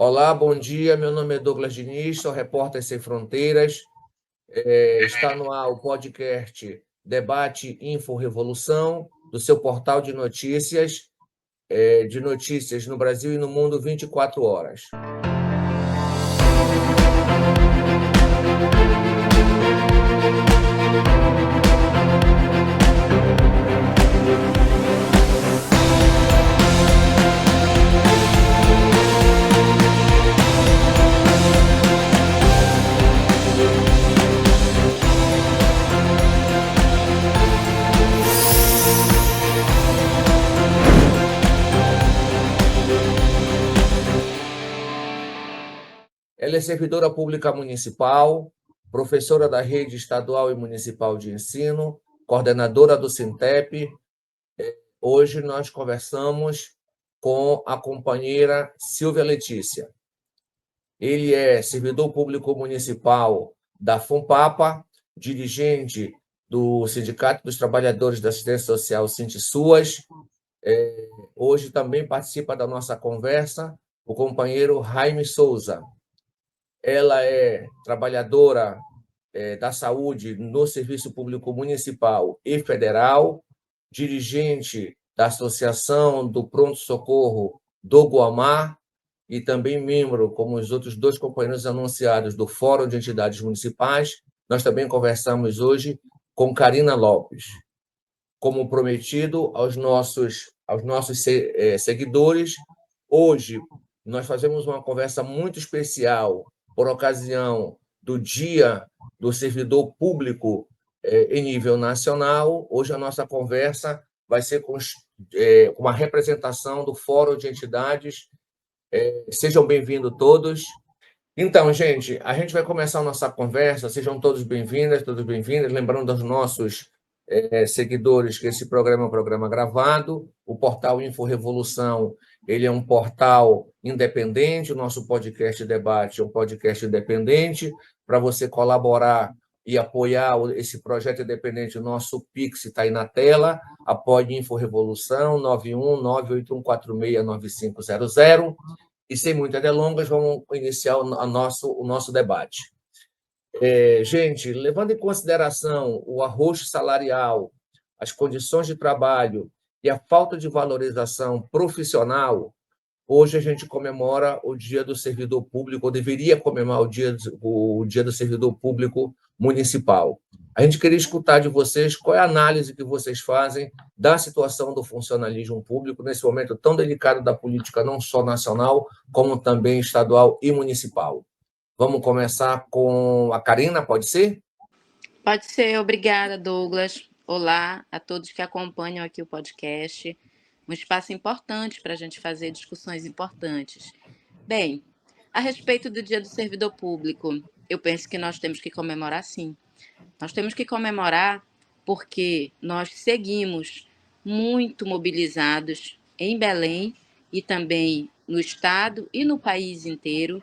Olá, bom dia. Meu nome é Douglas Diniz, sou repórter Sem Fronteiras. Está no ar o podcast Debate Info Revolução, do seu portal de notícias no Brasil e no mundo 24 horas. Ela é servidora pública municipal, professora da rede estadual e municipal de ensino, coordenadora do Sintep. Hoje nós conversamos com a companheira Silvia Letícia. Ele é servidor público municipal da FUNPAPA, dirigente do Sindicato dos Trabalhadores da Assistência Social, SINTSUAS. Hoje também participa da nossa conversa o companheiro Jaime Souza. Ela é trabalhadora da saúde no Serviço Público Municipal e Federal, dirigente da Associação do Pronto-Socorro do Guamá e também membro, como os outros dois companheiros anunciados, do Fórum de Entidades Municipais. Nós também conversamos hoje com Karina Lopes. Como prometido aos nossos seguidores, hoje nós fazemos uma conversa muito especial por ocasião do Dia do Servidor Público em nível nacional. Hoje a nossa conversa vai ser com uma representação do Fórum de Entidades. Sejam bem-vindos todos. Então, gente, a gente vai começar a nossa conversa. Sejam todos bem-vindas, todos bem-vindas. Lembrando aos nossos seguidores que esse programa é um programa gravado. O portal Info Revolução, ele é um portal independente. O nosso podcast Debate é um podcast independente. Para você colaborar e apoiar esse projeto independente, o nosso Pix está aí na tela. Apoie Info Revolução, 91981469500. E, sem muitas delongas, vamos iniciar o nosso debate. Gente, levando em consideração o arroxo salarial, as condições de trabalho e a falta de valorização profissional, hoje a gente comemora o Dia do Servidor Público, ou deveria comemorar o Dia do Servidor Público Municipal. A gente queria escutar de vocês qual é a análise que vocês fazem da situação do funcionalismo público nesse momento tão delicado da política, não só nacional, como também estadual e municipal. Vamos começar com a Karina, pode ser? Pode ser, obrigada, Douglas. Olá a todos que acompanham aqui o podcast. Um espaço importante para a gente fazer discussões importantes. Bem, a respeito do Dia do Servidor Público, eu penso que nós temos que comemorar sim. Nós temos que comemorar porque nós seguimos muito mobilizados em Belém e também no Estado e no país inteiro.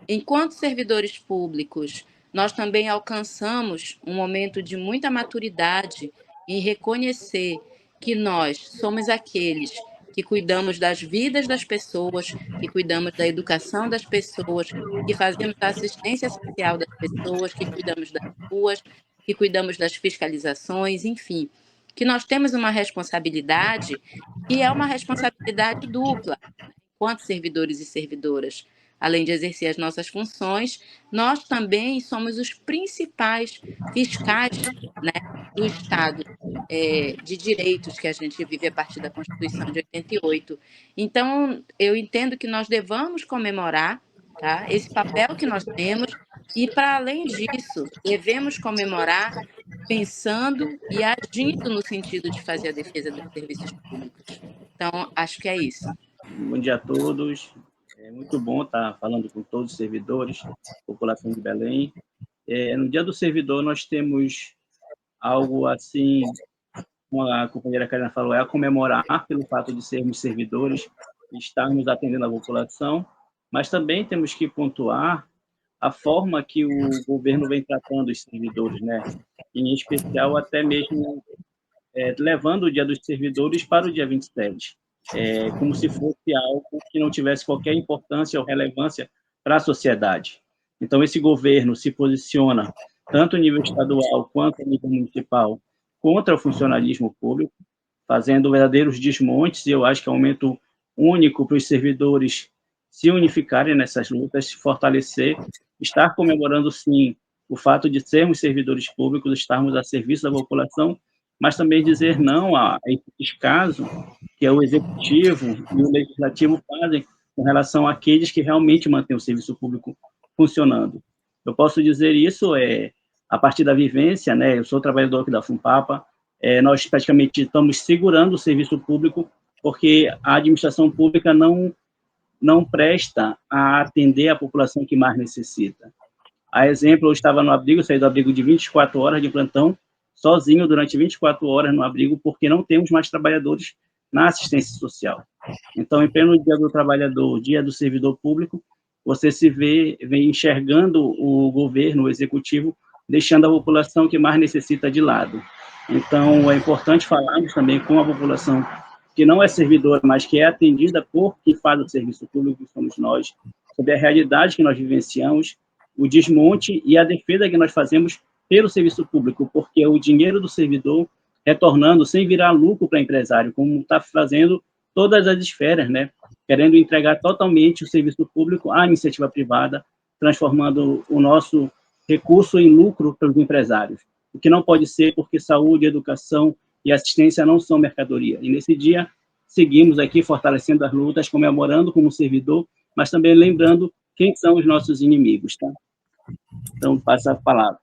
Enquanto servidores públicos, nós também alcançamos um momento de muita maturidade em reconhecer que nós somos aqueles que cuidamos das vidas das pessoas, que cuidamos da educação das pessoas, que fazemos a assistência social das pessoas, que cuidamos das ruas, que cuidamos das fiscalizações, enfim, que nós temos uma responsabilidade e é uma responsabilidade dupla, enquanto servidores e servidoras. Além de exercer as nossas funções, nós também somos os principais fiscais, né, do Estado de direitos que a gente vive a partir da Constituição de 88. Então, eu entendo que nós devamos comemorar, tá, esse papel que nós temos e, para além disso, devemos comemorar pensando e agindo no sentido de fazer a defesa dos serviços públicos. Então, acho que é isso. Bom dia a todos. É muito bom estar falando com todos os servidores, população de Belém. No Dia do Servidor, nós temos algo assim, como a companheira Karina falou, é a comemorar pelo fato de sermos servidores e estarmos atendendo a população, mas também temos que pontuar a forma que o governo vem tratando os servidores, né? Em especial, até mesmo levando o Dia dos Servidores para o dia 27. como se fosse algo que não tivesse qualquer importância ou relevância para a sociedade. Então, esse governo se posiciona, tanto a nível estadual quanto a nível municipal, contra o funcionalismo público, fazendo verdadeiros desmontes, e eu acho que é um momento único para os servidores se unificarem nessas lutas, se fortalecer, estar comemorando, sim, o fato de sermos servidores públicos, estarmos a serviço da população, mas também dizer não a esse descaso que é o executivo e o legislativo fazem com relação àqueles que realmente mantêm o serviço público funcionando. Eu posso dizer isso a partir da vivência, né? Eu sou trabalhador aqui da Funpapa, nós praticamente estamos segurando o serviço público porque a administração pública não presta a atender a população que mais necessita. A exemplo, eu estava no abrigo, saí do abrigo de 24 horas de plantão, sozinho durante 24 horas no abrigo, porque não temos mais trabalhadores na assistência social. Então, em pleno Dia do Trabalhador, Dia do Servidor Público, você vem enxergando o governo, o executivo, deixando a população que mais necessita de lado. Então, é importante falarmos também com a população que não é servidora, mas que é atendida por quem faz o serviço público, que somos nós, sobre a realidade que nós vivenciamos, o desmonte e a defesa que nós fazemos pelo serviço público, porque o dinheiro do servidor retornando sem virar lucro para empresário, como está fazendo todas as esferas, né? Querendo entregar totalmente o serviço público à iniciativa privada, transformando o nosso recurso em lucro para os empresários. O que não pode ser, porque saúde, educação e assistência não são mercadoria. E nesse dia, seguimos aqui fortalecendo as lutas, comemorando como servidor, mas também lembrando quem são os nossos inimigos, tá? Então, passa a palavra.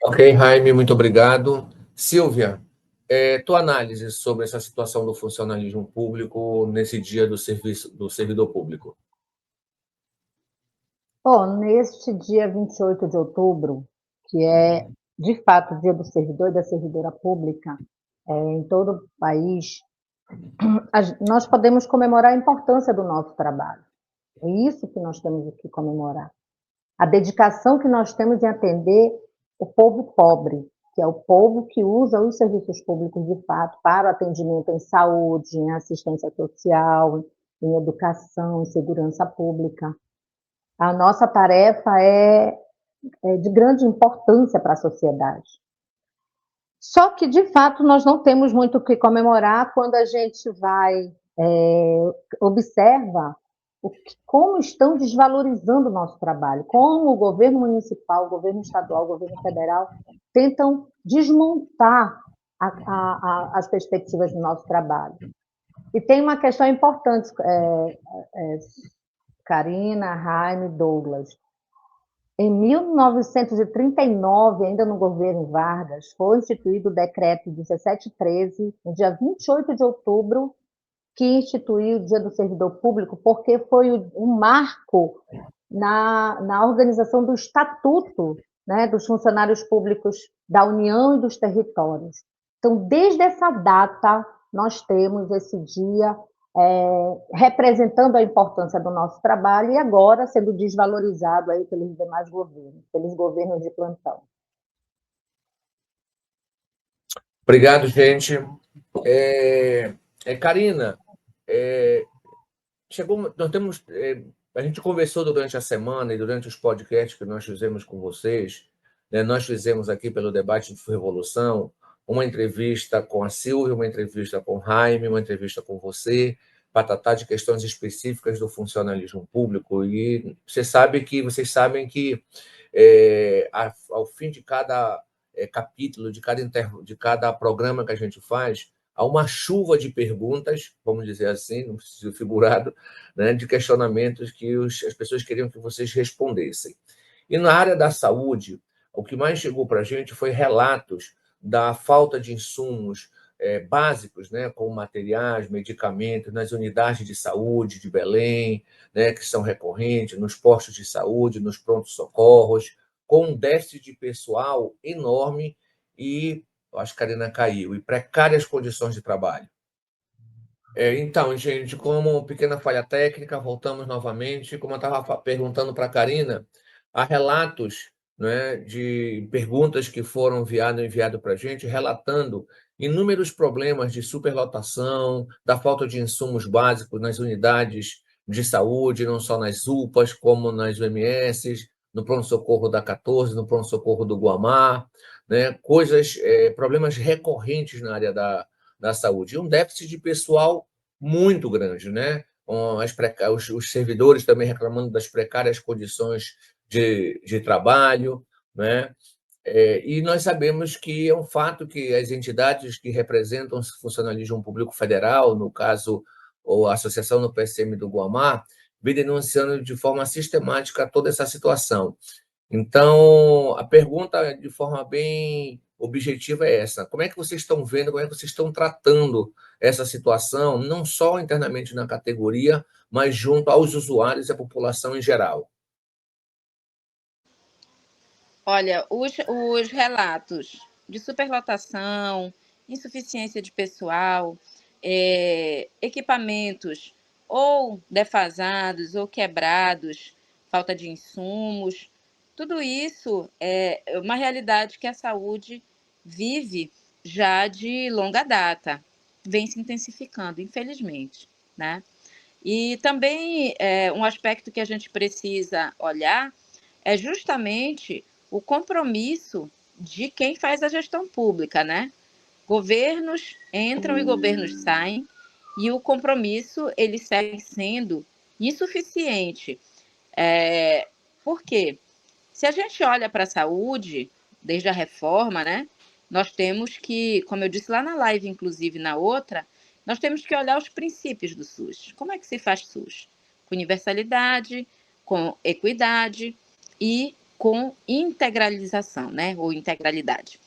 Ok, Jaime, muito obrigado. Silvia, tua análise sobre essa situação do funcionalismo público nesse dia do servidor público. Bom, neste dia 28 de outubro, que é, de fato, o dia do servidor e da servidora pública, em todo o país, nós podemos comemorar a importância do nosso trabalho. É isso que nós temos que comemorar. A dedicação que nós temos em atender o povo pobre, que é o povo que usa os serviços públicos de fato para o atendimento em saúde, em assistência social, em educação, em segurança pública. A nossa tarefa é de grande importância para a sociedade. Só que, de fato, nós não temos muito o que comemorar quando a gente vai, observa como estão desvalorizando o nosso trabalho, como o governo municipal, o governo estadual, o governo federal tentam desmontar as perspectivas do nosso trabalho. E tem uma questão importante, Karina, Jaime, Douglas. Em 1939, ainda no governo Vargas, foi instituído o decreto 1713, no dia 28 de outubro, que instituiu o Dia do Servidor Público, porque foi um marco na organização do Estatuto, né, dos funcionários públicos da União e dos territórios. Então, desde essa data, nós temos esse dia representando a importância do nosso trabalho e agora sendo desvalorizado aí pelos demais governos, pelos governos de plantão. Obrigado, gente. Karina, nós temos, a gente conversou durante a semana e durante os podcasts que nós fizemos com vocês, né, nós fizemos aqui pelo Debate de Revolução uma entrevista com a Silvia, uma entrevista com o Jaime, uma entrevista com você, para tratar de questões específicas do funcionalismo público. E vocês sabem que ao fim de cada capítulo, de cada programa que a gente faz, há uma chuva de perguntas, vamos dizer assim, no sentido figurado, né, de questionamentos que as pessoas queriam que vocês respondessem. E na área da saúde, o que mais chegou para a gente foi relatos da falta de insumos básicos, né, como materiais, medicamentos, nas unidades de saúde de Belém, né, que são recorrentes, nos postos de saúde, nos prontos-socorros, com um déficit de pessoal enorme e, acho que a Karina caiu, e precárias condições de trabalho. Então, gente, como pequena falha técnica, voltamos novamente. Como eu estava perguntando para a Karina, há relatos, né, de perguntas que foram enviadas para a gente, relatando inúmeros problemas de superlotação, da falta de insumos básicos nas unidades de saúde, não só nas UPAs, como nas UMS, no pronto-socorro da 14, no pronto-socorro do Guamá, né? Problemas recorrentes na área da saúde. E um déficit de pessoal muito grande, né? Os servidores também reclamando das precárias condições de trabalho, né? E nós sabemos que é um fato que as entidades que representam o funcionalismo público federal, no caso, ou a Associação no PSM do Guamá, vem denunciando de forma sistemática toda essa situação. Então, a pergunta de forma bem objetiva é essa: como é que vocês estão vendo, como é que vocês estão tratando essa situação, não só internamente na categoria, mas junto aos usuários e à população em geral? Olha, os relatos de superlotação, insuficiência de pessoal, equipamentos ou defasados ou quebrados, falta de insumos, tudo isso é uma realidade que a saúde vive já de longa data, vem se intensificando, infelizmente, né? E também um aspecto que a gente precisa olhar é justamente o compromisso de quem faz a gestão pública, né? Governos entram e governos saem, e o compromisso ele segue sendo insuficiente. Por quê? Se a gente olha para a saúde, desde a reforma, né? Nós temos que, como eu disse lá na live, inclusive na outra, nós temos que olhar os princípios do SUS. Como é que se faz SUS? Com universalidade, com equidade e com integralização, né? Ou integralidade.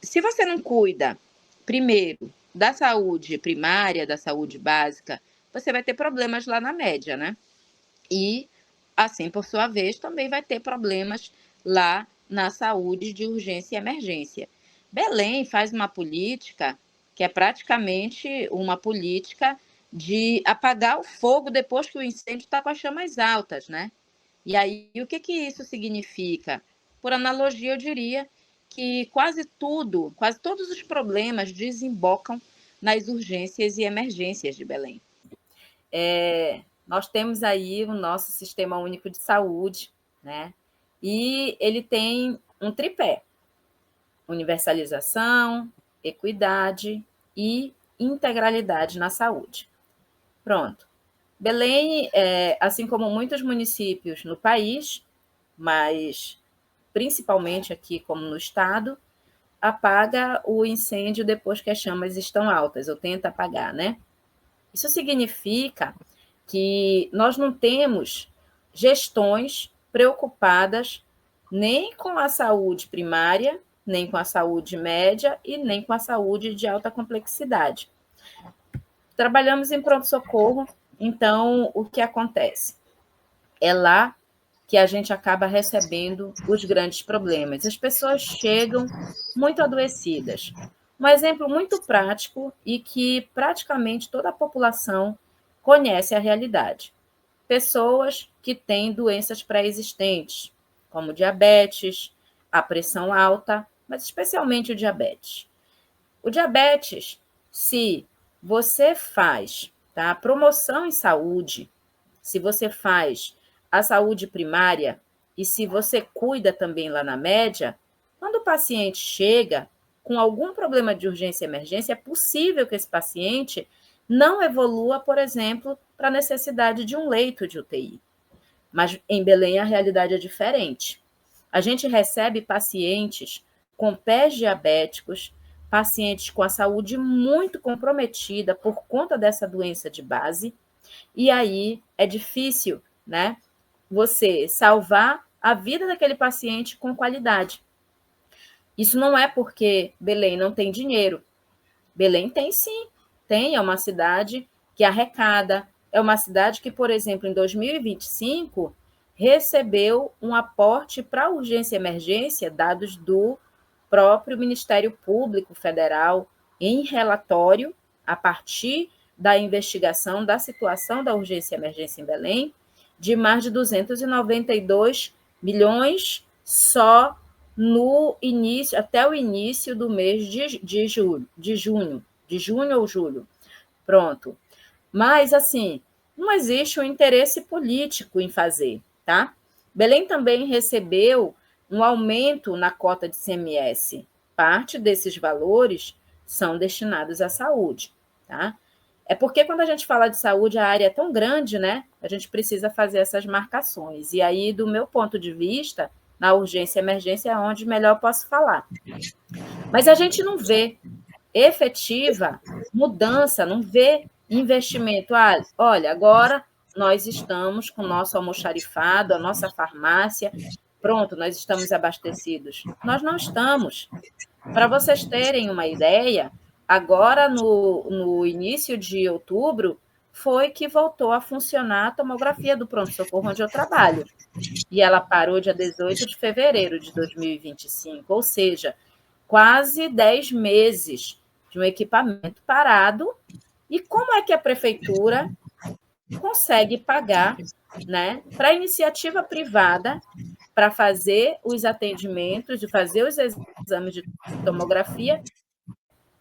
Se você não cuida, primeiro, da saúde primária, da saúde básica, você vai ter problemas lá na média, né? E, assim, por sua vez, também vai ter problemas lá na saúde de urgência e emergência. Belém faz uma política que é praticamente uma política de apagar o fogo depois que o incêndio está com as chamas altas, né? E aí, o que isso significa? Por analogia, eu diria que quase todos os problemas desembocam nas urgências e emergências de Belém. Nós temos aí o nosso Sistema Único de Saúde, né? E ele tem um tripé: universalização, equidade e integralidade na saúde. Pronto. Belém, assim como muitos municípios no país, mas principalmente aqui como no estado, apaga o incêndio depois que as chamas estão altas, ou tenta apagar, né? Isso significa que nós não temos gestões preocupadas nem com a saúde primária, nem com a saúde média e nem com a saúde de alta complexidade. Trabalhamos em pronto-socorro, então o que acontece? É lá que a gente acaba recebendo os grandes problemas. As pessoas chegam muito adoecidas. Um exemplo muito prático e que praticamente toda a população conhece a realidade. Pessoas que têm doenças pré-existentes, como diabetes, a pressão alta, mas especialmente o diabetes. O diabetes, se você faz a promoção em saúde, se você faz a saúde primária e se você cuida também lá na média, quando o paciente chega com algum problema de urgência e emergência, é possível que esse paciente não evolua, por exemplo, para a necessidade de um leito de UTI. Mas em Belém a realidade é diferente. A gente recebe pacientes com pés diabéticos, pacientes com a saúde muito comprometida por conta dessa doença de base, e aí é difícil, né, você salvar a vida daquele paciente com qualidade. Isso não é porque Belém não tem dinheiro. Belém tem sim, é uma cidade que arrecada, é uma cidade que, por exemplo, em 2025, recebeu um aporte para urgência e emergência, dados do próprio Ministério Público Federal, em relatório, a partir da investigação da situação da urgência e emergência em Belém, de mais de 292 milhões só até o início do mês de junho ou julho. Pronto. Mas, assim, não existe um interesse político em fazer, tá? Belém também recebeu um aumento na cota de ICMS. Parte desses valores são destinados à saúde, tá? É porque quando a gente fala de saúde, a área é tão grande, né? A gente precisa fazer essas marcações. E aí, do meu ponto de vista, na urgência e emergência é onde melhor eu posso falar. Mas a gente não vê efetiva mudança, não vê investimento. Ah, olha, agora nós estamos com o nosso almoxarifado, a nossa farmácia, pronto, nós estamos abastecidos. Nós não estamos. Para vocês terem uma ideia, agora no início de outubro, foi que voltou a funcionar a tomografia do pronto-socorro onde eu trabalho. E ela parou dia 18 de fevereiro de 2025, ou seja, quase 10 meses de um equipamento parado. E como é que a prefeitura consegue pagar, né, para a iniciativa privada para fazer os atendimentos, de fazer os exames de tomografia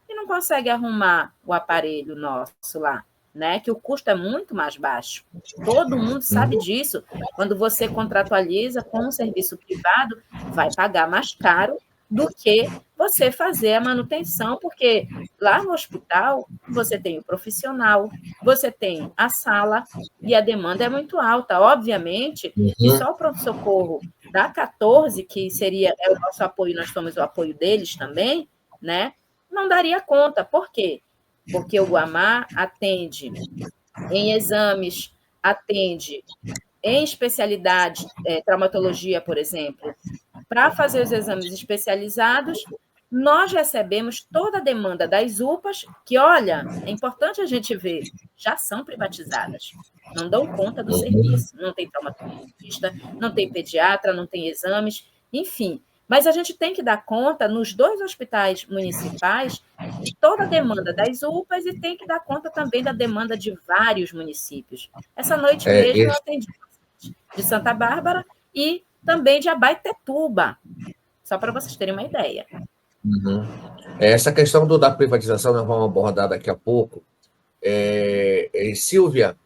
e não consegue arrumar o aparelho nosso lá, né? Que o custo é muito mais baixo. Todo mundo sabe disso. Quando você contratualiza com um serviço privado, vai pagar mais caro do que você fazer a manutenção, porque lá no hospital você tem o profissional, você tem a sala e a demanda é muito alta. Obviamente que só o pronto-socorro da 14, que é o nosso apoio, nós somos o apoio deles também, né? Não daria conta. Por quê? Porque o Guamá atende em exames, atende em especialidade, traumatologia, por exemplo. Para fazer os exames especializados, nós recebemos toda a demanda das UPAs, que, olha, é importante a gente ver, já são privatizadas, não dão conta do serviço, não tem traumatologista, não tem pediatra, não tem exames, enfim. Mas a gente tem que dar conta, nos 2 hospitais municipais, de toda a demanda das UPAs e tem que dar conta também da demanda de vários municípios. Essa noite mesmo eu atendi de Santa Bárbara e também de Abaetetuba, só para vocês terem uma ideia. Essa questão da privatização nós vamos abordar daqui a pouco. Silvia,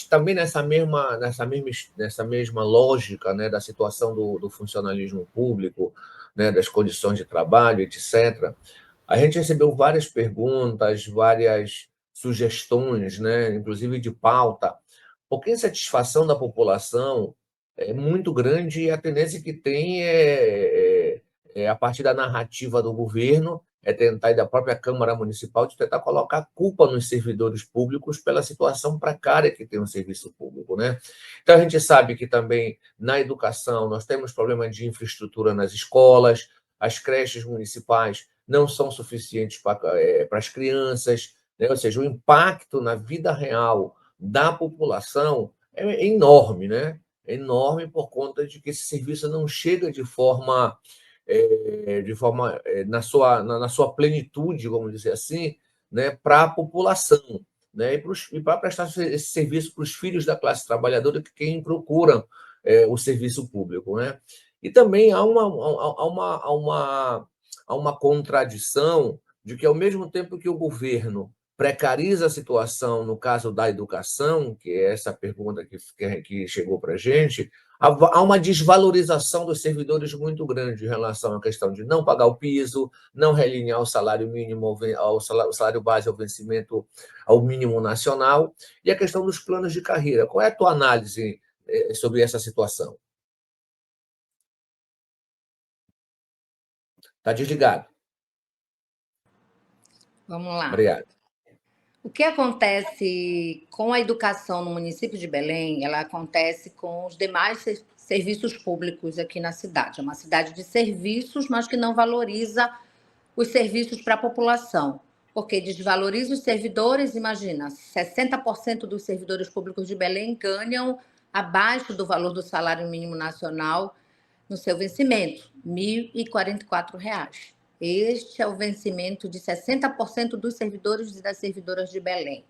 também nessa mesma lógica, né, da situação do funcionalismo público, né, das condições de trabalho, etc., a gente recebeu várias perguntas, várias sugestões, né, inclusive de pauta, porque a insatisfação da população é muito grande e a tendência que tem a partir da narrativa do governo, tentar, e da própria Câmara Municipal, de tentar colocar a culpa nos servidores públicos pela situação precária que tem o serviço público, né? Então, a gente sabe que também na educação nós temos problema de infraestrutura nas escolas, as creches municipais não são suficientes para as crianças, né? Ou seja, o impacto na vida real da população é enorme, né? É enorme por conta de que esse serviço não chega de forma na sua plenitude, vamos dizer assim, né, para a população, né, e para prestar esse serviço para os filhos da classe trabalhadora, que quem procuram o serviço público, né? E também há uma contradição de que, ao mesmo tempo que o governo precariza a situação no caso da educação, que é essa pergunta que chegou para a gente, há uma desvalorização dos servidores muito grande em relação à questão de não pagar o piso, não realinhar o salário mínimo, o salário base ao vencimento, ao mínimo nacional, e a questão dos planos de carreira. Qual é a tua análise sobre essa situação? Está desligado. Vamos lá. Obrigado. O que acontece com a educação no município de Belém, ela acontece com os demais serviços públicos aqui na cidade. É uma cidade de serviços, mas que não valoriza os serviços para a população, porque desvaloriza os servidores. Imagina, 60% dos servidores públicos de Belém ganham abaixo do valor do salário mínimo nacional no seu vencimento, R$ 1.044. Este é o vencimento de 60% dos servidores e das servidoras de Belém.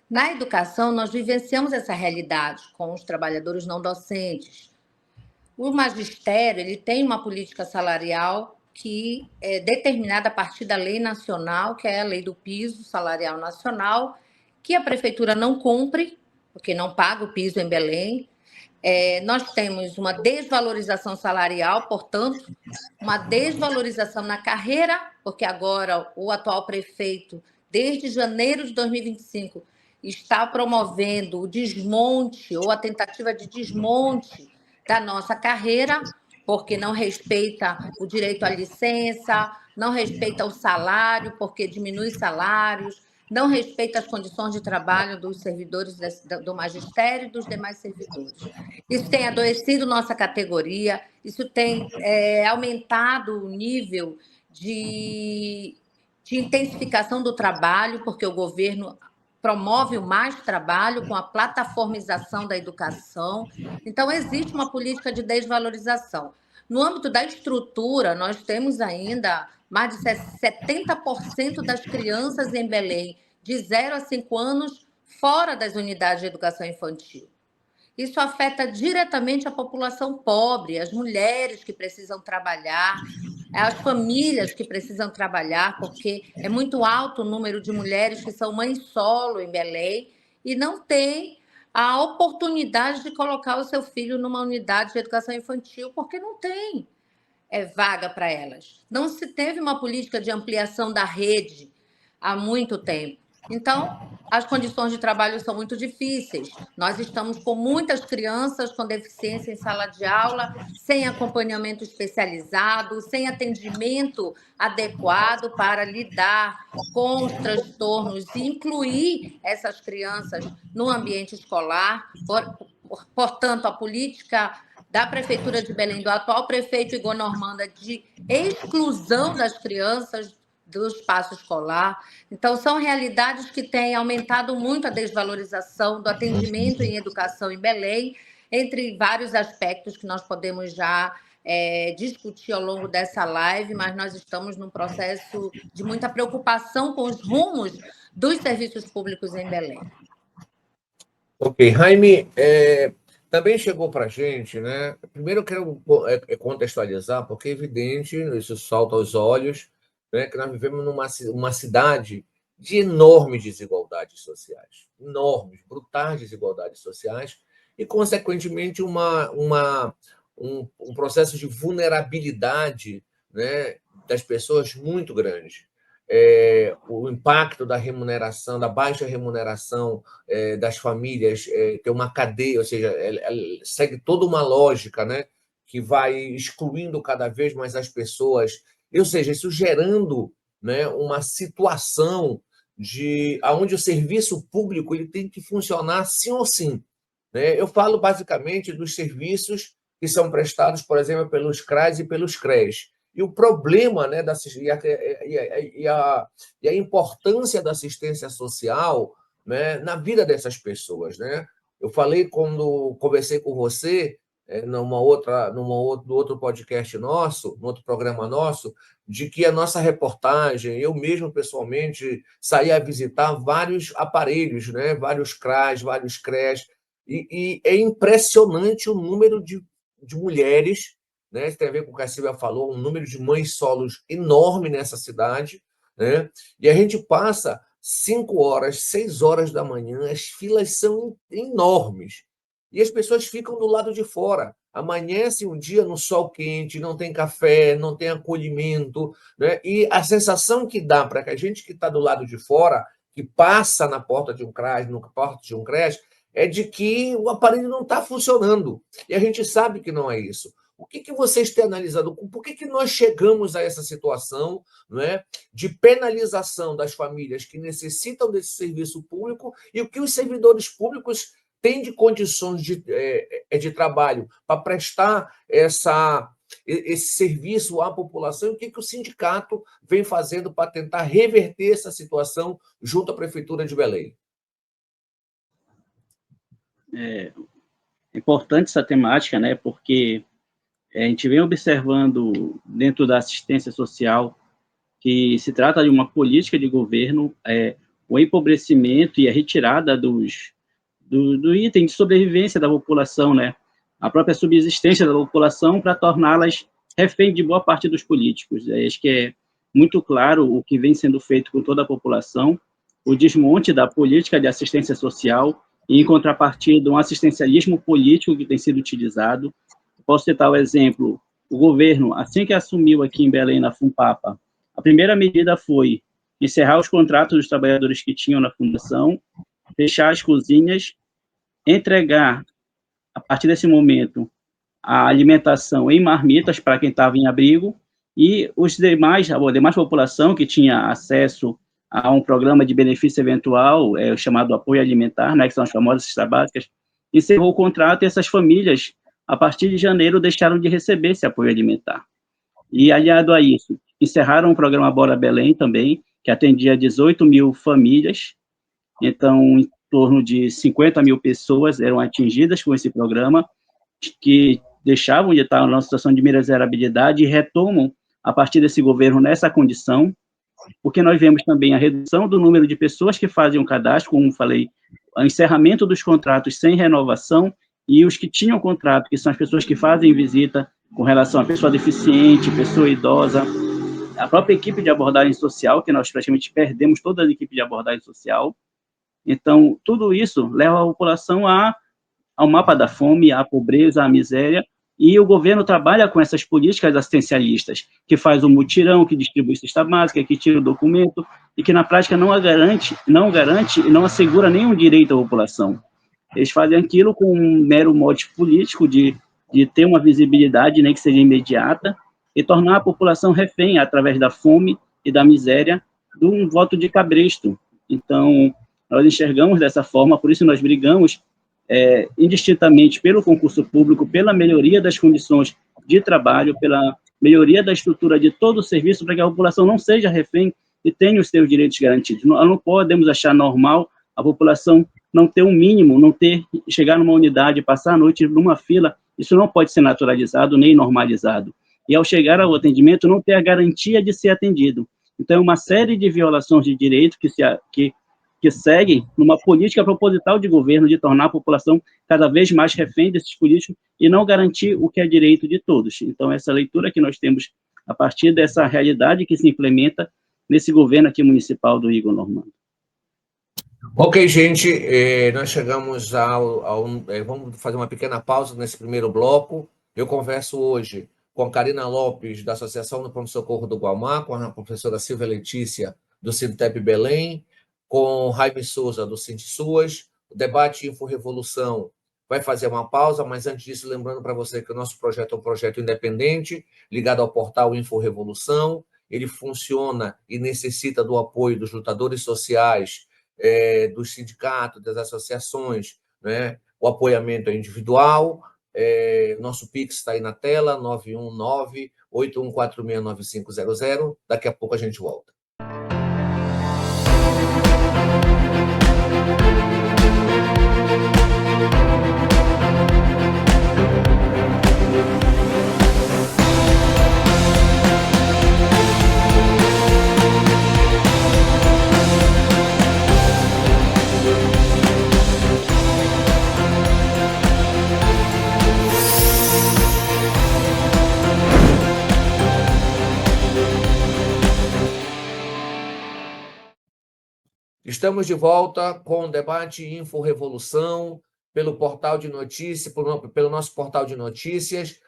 Na educação, nós vivenciamos essa realidade com os trabalhadores não docentes. O magistério ele tem uma política salarial que é determinada a partir da lei nacional, que é a lei do piso salarial nacional, que a prefeitura não cumpre, porque não paga o piso em Belém. Nós temos uma desvalorização salarial, portanto, uma desvalorização na carreira, porque agora o atual prefeito, desde janeiro de 2025, está promovendo o desmonte ou a tentativa de desmonte da nossa carreira, porque não respeita o direito à licença, não respeita o salário, porque diminui salários, não respeita as condições de trabalho dos servidores do magistério e dos demais servidores. Isso tem adoecido nossa categoria, isso tem aumentado o nível de intensificação do trabalho, porque o governo promove o mais trabalho com a plataformização da educação. Então, existe uma política de desvalorização. No âmbito da estrutura, nós temos ainda mais de 70% das crianças em Belém, de 0 a 5 anos, fora das unidades de educação infantil. Isso afeta diretamente a população pobre, as mulheres que precisam trabalhar, as famílias que precisam trabalhar, porque é muito alto o número de mulheres que são mães solo em Belém e não têm a oportunidade de colocar o seu filho numa unidade de educação infantil, porque não tem vaga para elas. Não se teve uma política de ampliação da rede há muito tempo. Então, as condições de trabalho são muito difíceis. Nós estamos com muitas crianças com deficiência em sala de aula, sem acompanhamento especializado, sem atendimento adequado para lidar com os transtornos e incluir essas crianças no ambiente escolar. Portanto, a política da Prefeitura de Belém, do atual prefeito Igor Normanda, de exclusão das crianças do espaço escolar. Então, são realidades que têm aumentado muito a desvalorização do atendimento em educação em Belém, entre vários aspectos que nós podemos já discutir ao longo dessa live, mas nós estamos num processo de muita preocupação com os rumos dos serviços públicos em Belém. Ok, Jaime, também chegou para a gente, né? Primeiro eu quero contextualizar, porque é evidente, isso salta aos olhos, né, que nós vivemos numa cidade de enormes desigualdades sociais, enormes, brutais desigualdades sociais, e, consequentemente, um processo de vulnerabilidade, né, das pessoas muito grande. O impacto da remuneração, da baixa remuneração das famílias, tem uma cadeia, ou seja, ela segue toda uma lógica, né, que vai excluindo cada vez mais as pessoas, ou seja, isso gerando, né, uma situação onde o serviço público ele tem que funcionar sim ou sim, né? Eu falo basicamente dos serviços que são prestados, por exemplo, pelos CRAs e pelos CREs. E o problema, né, e a importância da assistência social, né, na vida dessas pessoas, né? Eu falei quando conversei com você, no outro podcast nosso, no outro programa nosso, de que a nossa reportagem, eu mesmo pessoalmente saí a visitar vários aparelhos, né, vários CRAs, vários CREs, e é impressionante o número de mulheres, né? Isso tem a ver com o que a Silvia falou, um número de mães solos enorme nessa cidade, né? E a gente passa 5 horas, 6 horas da manhã, as filas são enormes, e as pessoas ficam do lado de fora. Amanhece um dia no sol quente, não tem café, não tem acolhimento, né? E a sensação que dá para a gente que está do lado de fora, que passa na porta de um CRAS, na porta de um CRES, é de que o aparelho não está funcionando. E a gente sabe que não é isso. O que vocês têm analisado? Por que nós chegamos a essa situação, né, de penalização das famílias que necessitam desse serviço público e o que os servidores públicos têm de condições de trabalho para prestar esse serviço à população e o que o sindicato vem fazendo para tentar reverter essa situação junto à Prefeitura de Belém? É importante essa temática, né, porque a gente vem observando dentro da assistência social que se trata de uma política de governo, o empobrecimento e a retirada do item de sobrevivência da população, né, a própria subsistência da população para torná-las refém de boa parte dos políticos. Acho que é muito claro o que vem sendo feito com toda a população, o desmonte da política de assistência social e, em contrapartida, um assistencialismo político que tem sido utilizado. Posso citar o exemplo, o governo, assim que assumiu aqui em Belém, na Funpapa, a primeira medida foi encerrar os contratos dos trabalhadores que tinham na fundação, fechar as cozinhas, entregar, a partir desse momento, a alimentação em marmitas para quem estava em abrigo, e a demais população que tinha acesso a um programa de benefício eventual, chamado apoio alimentar, né, que são as famosas cestas básicas, encerrou o contrato e essas famílias, a partir de janeiro, deixaram de receber esse apoio alimentar. E, aliado a isso, encerraram o programa Bora Belém também, que atendia 18 mil famílias, então, em torno de 50 mil pessoas eram atingidas com esse programa, que deixavam de estar numa situação de miserabilidade e retomam, a partir desse governo, nessa condição, porque nós vemos também a redução do número de pessoas que fazem um cadastro, como falei, o encerramento dos contratos sem renovação, e os que tinham contrato, que são as pessoas que fazem visita com relação a pessoa deficiente, pessoa idosa, a própria equipe de abordagem social, que nós praticamente perdemos toda a equipe de abordagem social. Então, tudo isso leva a população ao mapa da fome, à pobreza, à miséria, e o governo trabalha com essas políticas assistencialistas, que faz o mutirão, que distribui cesta básica, que tira o documento, e que na prática não garante e não assegura nenhum direito à população. Eles fazem aquilo com um mero mote político de ter uma visibilidade, nem que seja imediata, e tornar a população refém, através da fome e da miséria, de um voto de cabresto. Então, nós enxergamos dessa forma, por isso nós brigamos indistintamente pelo concurso público, pela melhoria das condições de trabalho, pela melhoria da estrutura de todo o serviço, para que a população não seja refém e tenha os seus direitos garantidos. Nós não podemos achar normal a população não ter um mínimo, chegar numa unidade, passar a noite numa fila, isso não pode ser naturalizado nem normalizado. E ao chegar ao atendimento, não ter a garantia de ser atendido. Então, é uma série de violações de direito que seguem numa política proposital de governo de tornar a população cada vez mais refém desses políticos e não garantir o que é direito de todos. Então, essa leitura que nós temos a partir dessa realidade que se implementa nesse governo aqui municipal do Igor Normando. Ok, gente, nós chegamos vamos fazer uma pequena pausa nesse primeiro bloco. Eu converso hoje com a Karina Lopes, da Associação do Pronto-Socorro do Guamá, com a professora Silvia Letícia, do Sintep Belém, com Jaime Souza, do SINTSUAS. O debate Info-Revolução vai fazer uma pausa, mas antes disso, lembrando para você que o nosso projeto é um projeto independente, ligado ao portal Info-Revolução. Ele funciona e necessita do apoio dos lutadores sociais, dos sindicatos, das associações, né? O apoiamento é individual. Nosso Pix está aí na tela, 919-8146-9500. Daqui a pouco a gente volta. Estamos de volta com o debate Info-Revolução, pelo portal de notícias, pelo nosso portal de notícias,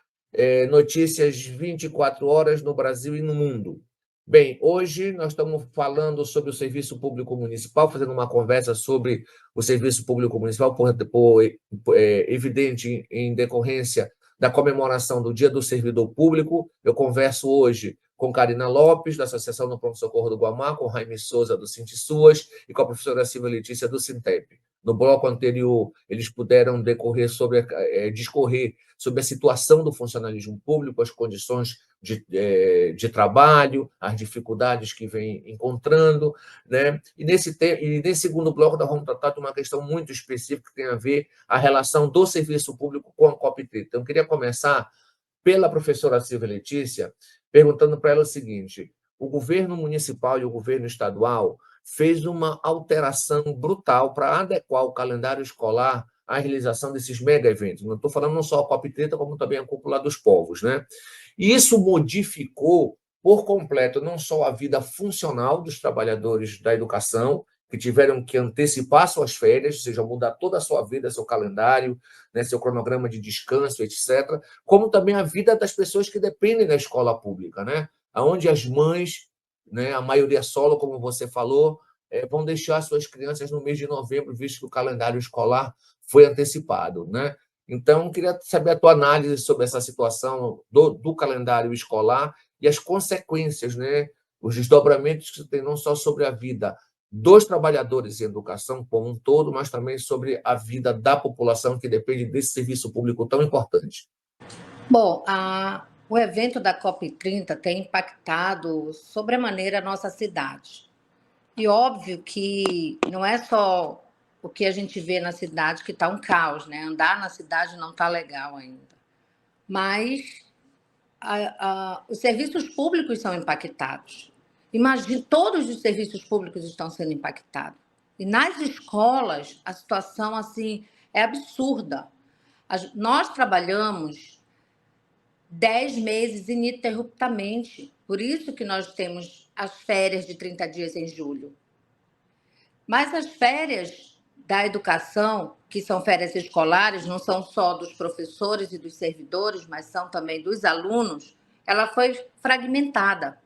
notícias 24 horas no Brasil e no mundo. Bem, hoje nós estamos falando sobre o Serviço Público Municipal, fazendo uma conversa sobre o Serviço Público Municipal, evidente em decorrência da comemoração do Dia do Servidor Público. Eu converso hoje com Karina Lopes, da Associação do Pronto-Socorro do Guamá, com Jaime Souza, do SINTSUAS, e com a professora Silvia Letícia, do Sintep. No bloco anterior, eles puderam discorrer sobre a situação do funcionalismo público, as condições de trabalho, as dificuldades que vem encontrando, né? E nesse segundo bloco, nós vamos tratar de uma questão muito específica que tem a ver a relação do serviço público com a COP30. Então, eu queria começar pela professora Silvia Letícia, perguntando para ela o seguinte: o governo municipal e o governo estadual fez uma alteração brutal para adequar o calendário escolar a realização desses mega eventos. Não estou falando não só a COP30, como também a Cúpula dos Povos, né? E isso modificou por completo não só a vida funcional dos trabalhadores da educação, que tiveram que antecipar suas férias, ou seja, mudar toda a sua vida, seu calendário, né, seu cronograma de descanso, etc., como também a vida das pessoas que dependem da escola pública, né? Onde as mães, né, a maioria solo, como você falou, vão deixar suas crianças no mês de novembro, visto que o calendário escolar foi antecipado, né? Então, queria saber a tua análise sobre essa situação do calendário escolar e as consequências, né, os desdobramentos que tem não só sobre a vida dos trabalhadores em educação como um todo, mas também sobre a vida da população que depende desse serviço público tão importante. Bom, o evento da COP30 tem impactado sobremaneira a nossa cidade. E óbvio que não é só o que a gente vê na cidade que está um caos, né? Andar na cidade não está legal ainda. Mas os serviços públicos são impactados. Imagine, todos os serviços públicos estão sendo impactados. E nas escolas, a situação assim é absurda. Nós trabalhamos 10 meses ininterruptamente. Por isso que nós temos as férias de 30 dias em julho. Mas as férias da educação, que são férias escolares, não são só dos professores e dos servidores, mas são também dos alunos, ela foi fragmentada.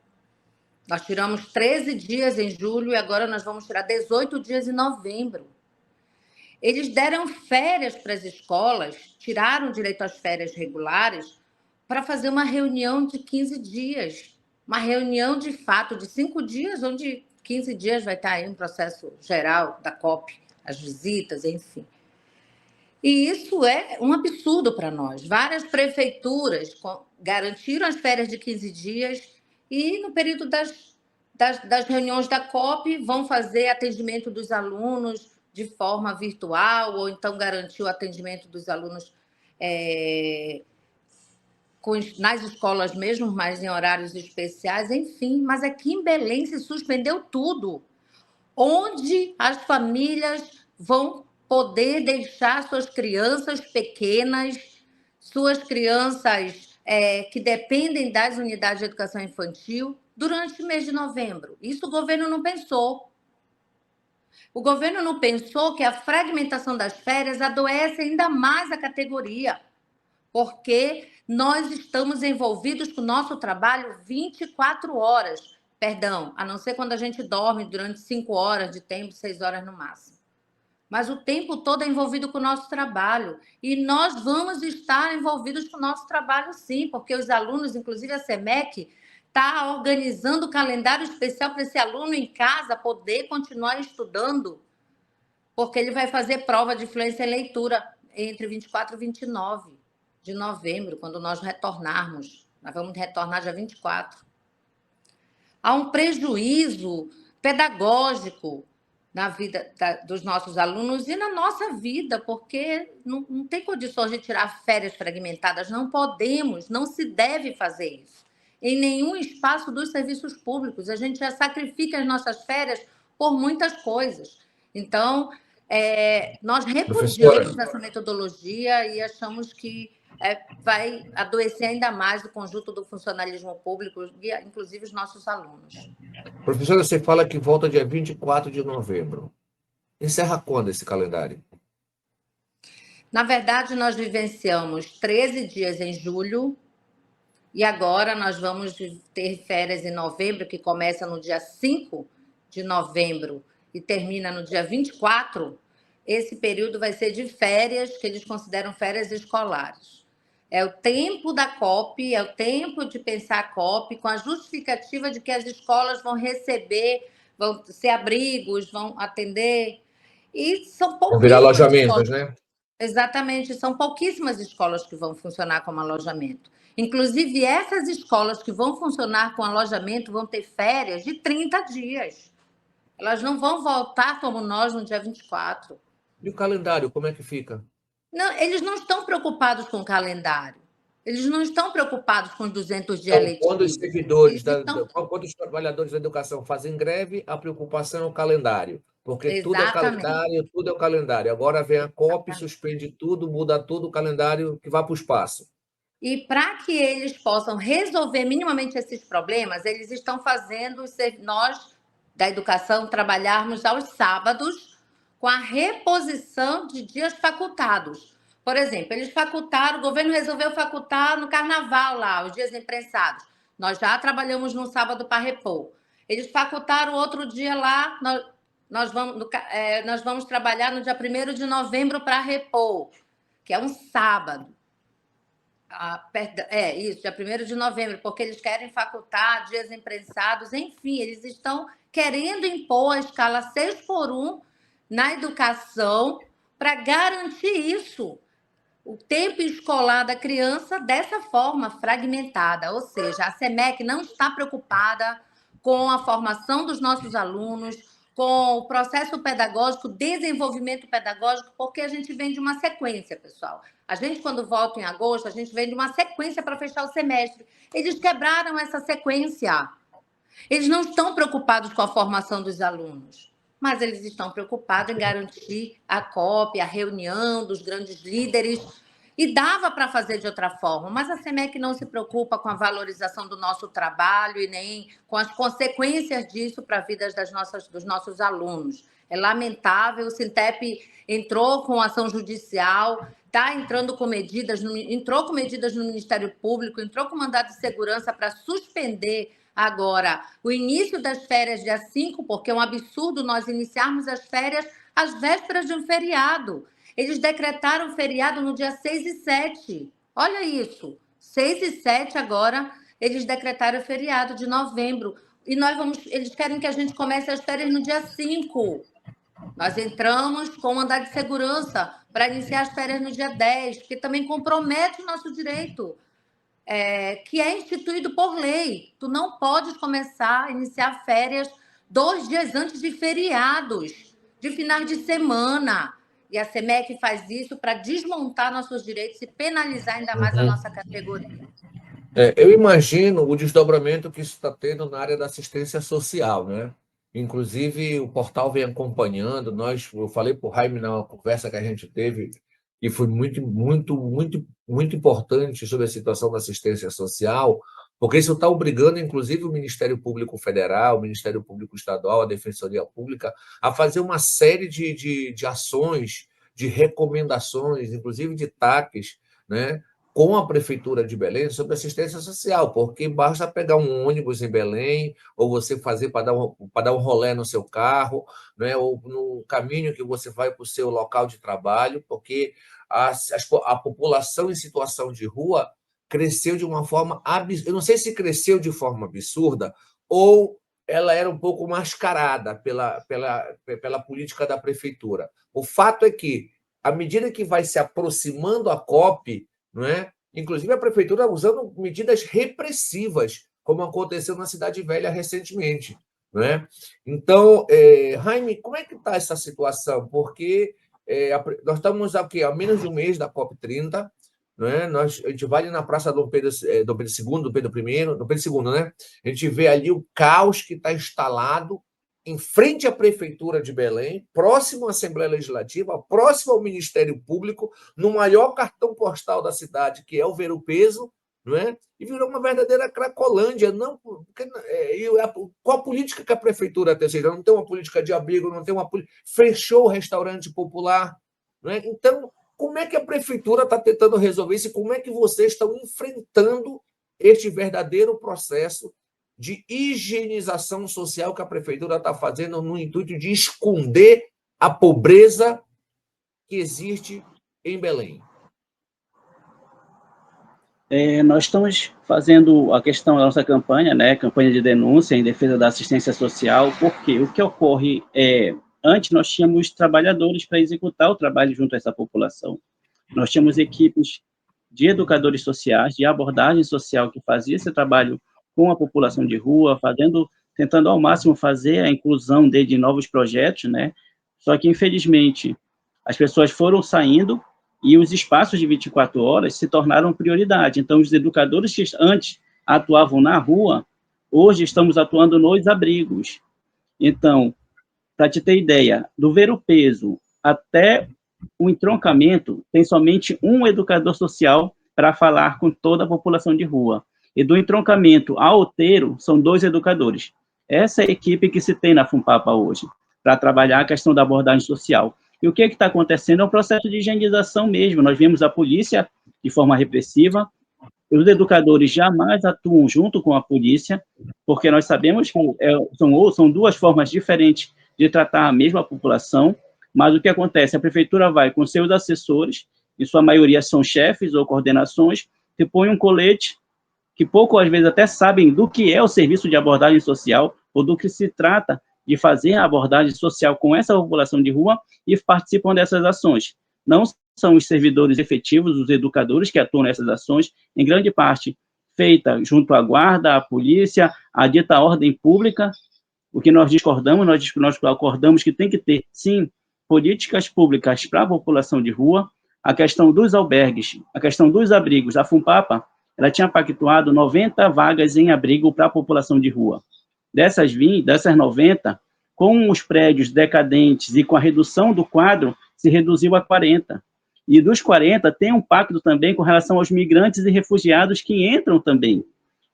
Nós tiramos 13 dias em julho e agora nós vamos tirar 18 dias em novembro. Eles deram férias para as escolas, tiraram direito às férias regulares para fazer uma reunião de 15 dias. Uma reunião, de fato, de 5 dias, onde 15 dias vai estar aí um processo geral da COP, as visitas, enfim. E isso é um absurdo para nós. Várias prefeituras garantiram as férias de 15 dias e, no período das reuniões da COP, vão fazer atendimento dos alunos de forma virtual, ou então garantir o atendimento dos alunos nas escolas mesmo, mas em horários especiais, enfim. Mas aqui em Belém se suspendeu tudo. Onde as famílias vão poder deixar suas crianças pequenas, suas crianças que dependem das unidades de educação infantil durante o mês de novembro. Isso o governo não pensou. O governo não pensou que a fragmentação das férias adoece ainda mais a categoria, porque nós estamos envolvidos com o nosso trabalho 24 horas. Perdão, a não ser quando a gente dorme durante 5 horas de tempo, 6 horas no máximo. Mas o tempo todo é envolvido com o nosso trabalho. E nós vamos estar envolvidos com o nosso trabalho, sim, porque os alunos, inclusive a SEMEC, está organizando o calendário especial para esse aluno em casa poder continuar estudando, porque ele vai fazer prova de fluência em leitura entre 24 e 29 de novembro, quando nós retornarmos. Nós vamos retornar dia 24. Há um prejuízo pedagógico na vida dos nossos alunos e na nossa vida, porque não tem condições de tirar férias fragmentadas. Não podemos, não se deve fazer isso. Em nenhum espaço dos serviços públicos. A gente já sacrifica as nossas férias por muitas coisas. Então, nós repudiamos essa metodologia e achamos que vai adoecer ainda mais o conjunto do funcionalismo público, inclusive os nossos alunos. Professora, você fala que volta dia 24 de novembro. Encerra quando esse calendário? Na verdade, nós vivenciamos 13 dias em julho e agora nós vamos ter férias em novembro, que começa no dia 5 de novembro e termina no dia 24. Esse período vai ser de férias, que eles consideram férias escolares. É o tempo da COP, é o tempo de pensar a COP, com a justificativa de que as escolas vão receber, vão ser abrigos, vão atender. E são pouquíssimas. Vão virar alojamentos, escolas. né? Exatamente, são pouquíssimas escolas que vão funcionar como alojamento. Inclusive, essas escolas que vão funcionar com alojamento vão ter férias de 30 dias. Elas não vão voltar como nós no dia 24. E o calendário, como é que fica? Não, eles não estão preocupados com o calendário. Eles não estão preocupados com os 200 dias letivos. Quando os servidores, quando os trabalhadores da educação fazem greve, a preocupação é o calendário. Porque Exatamente. tudo é o calendário. Agora vem a COP, suspende tudo, muda tudo, o calendário que vai para o espaço. E para que eles possam resolver minimamente esses problemas, eles estão fazendo nós, da educação, trabalharmos aos sábados com a reposição de dias facultados. Por exemplo, eles facultaram, o governo resolveu facultar no carnaval lá, os dias imprensados. Nós já trabalhamos no sábado para repor. Eles facultaram outro dia lá, nós vamos trabalhar no dia 1º de novembro para repor, que é um sábado. Isso, dia 1º de novembro, porque eles querem facultar dias imprensados, enfim, eles estão querendo impor a escala 6x1 na educação para garantir isso, o tempo escolar da criança dessa forma fragmentada, ou seja, a SEMEC não está preocupada com a formação dos nossos alunos, com o processo pedagógico, desenvolvimento pedagógico, porque a gente vem de uma sequência, pessoal. A gente, quando volta em agosto, a gente vem de uma sequência para fechar o semestre. Eles quebraram essa sequência. Eles não estão preocupados com a formação dos alunos, mas eles estão preocupados em garantir a COP, a reunião dos grandes líderes. E dava para fazer de outra forma, mas a SEMEC não se preocupa com a valorização do nosso trabalho e nem com as consequências disso para a vida dos nossos alunos. É lamentável, o Sintep entrou com ação judicial, está entrou com medidas no Ministério Público, entrou com mandado de segurança para suspender agora o início das férias dia 5, porque é um absurdo nós iniciarmos as férias às vésperas de um feriado. Eles decretaram feriado no dia 6 e 7. Olha isso. 6 e 7 agora, eles decretaram feriado de novembro. E eles querem que a gente comece as férias no dia 5. Nós entramos com mandado de segurança para iniciar as férias no dia 10, porque também compromete o nosso direito, que é instituído por lei. Tu não podes começar a iniciar férias 2 dias antes de feriados, de finais de semana. E a SEMEC faz isso para desmontar nossos direitos e penalizar ainda mais a nossa categoria. Eu imagino o desdobramento que isso está tendo na área da assistência social, né? Inclusive, o portal vem acompanhando. Eu falei para o Jaime na conversa que a gente teve, que foi muito, muito, muito, muito importante sobre a situação da assistência social, porque isso está obrigando, inclusive, o Ministério Público Federal, o Ministério Público Estadual, a Defensoria Pública, a fazer uma série de ações, de recomendações, inclusive de TACs, né, com a Prefeitura de Belém sobre assistência social, porque basta pegar um ônibus em Belém, ou você fazer para dar um rolê no seu carro, né, ou no caminho que você vai para o seu local de trabalho, porque a população em situação de rua cresceu de uma forma absurda. Eu não sei se cresceu de forma absurda ou ela era um pouco mascarada pela política da prefeitura. O fato é que, à medida que vai se aproximando a COP, não é? Inclusive a prefeitura usando medidas repressivas, como aconteceu na Cidade Velha recentemente, não é? Então, Jaime, como é que está essa situação? Porque nós estamos aqui há menos de um mês da COP 30, não é? A gente vai ali na Praça Dom Pedro II, Dom Pedro II, né? A gente vê ali o caos que está instalado em frente à Prefeitura de Belém, próximo à Assembleia Legislativa, próximo ao Ministério Público, no maior cartão postal da cidade, que é o Ver-o-Peso, não é? E virou uma verdadeira Cracolândia. Qual a política que a Prefeitura tem? Ou seja, não tem uma política de abrigo, não tem uma fechou o restaurante popular. Não é? Então, como é que a Prefeitura está tentando resolver isso? Como é que vocês estão enfrentando este verdadeiro processo de higienização social que a Prefeitura está fazendo no intuito de esconder a pobreza que existe em Belém? Nós estamos fazendo a questão da nossa campanha, né, campanha de denúncia em defesa da assistência social, porque o que ocorre antes nós tínhamos trabalhadores para executar o trabalho junto a essa população. Nós tínhamos equipes de educadores sociais, de abordagem social que fazia esse trabalho com a população de rua, tentando ao máximo fazer a inclusão de novos projetos, né? Só que, infelizmente, as pessoas foram saindo e os espaços de 24 horas se tornaram prioridade. Então, os educadores que antes atuavam na rua, hoje estamos atuando nos abrigos. Então, para te ter ideia, do ver-o-peso até o entroncamento, tem somente um educador social para falar com toda a população de rua. E do entroncamento ao outeiro, são 2 educadores. Essa é a equipe que se tem na FUNPAPA hoje, para trabalhar a questão da abordagem social. E o que está acontecendo é um processo de higienização mesmo. Nós vimos a polícia de forma repressiva, os educadores jamais atuam junto com a polícia, porque nós sabemos que são 2 formas diferentes de tratar a mesma população, mas o que acontece? A prefeitura vai com seus assessores, em sua maioria são chefes ou coordenações, que põem um colete, que pouco às vezes até sabem do que é o serviço de abordagem social, ou do que se trata de fazer a abordagem social com essa população de rua, e participam dessas ações. Não são os servidores efetivos, os educadores que atuam nessas ações, em grande parte feita junto à guarda, à polícia, à dita ordem pública. O que nós discordamos, nós acordamos que tem que ter, sim, políticas públicas para a população de rua, a questão dos albergues, a questão dos abrigos. A FUNPAPA, ela tinha pactuado 90 vagas em abrigo para a população de rua. Dessas 90, com os prédios decadentes e com a redução do quadro, se reduziu a 40. E dos 40, tem um pacto também com relação aos migrantes e refugiados que entram também.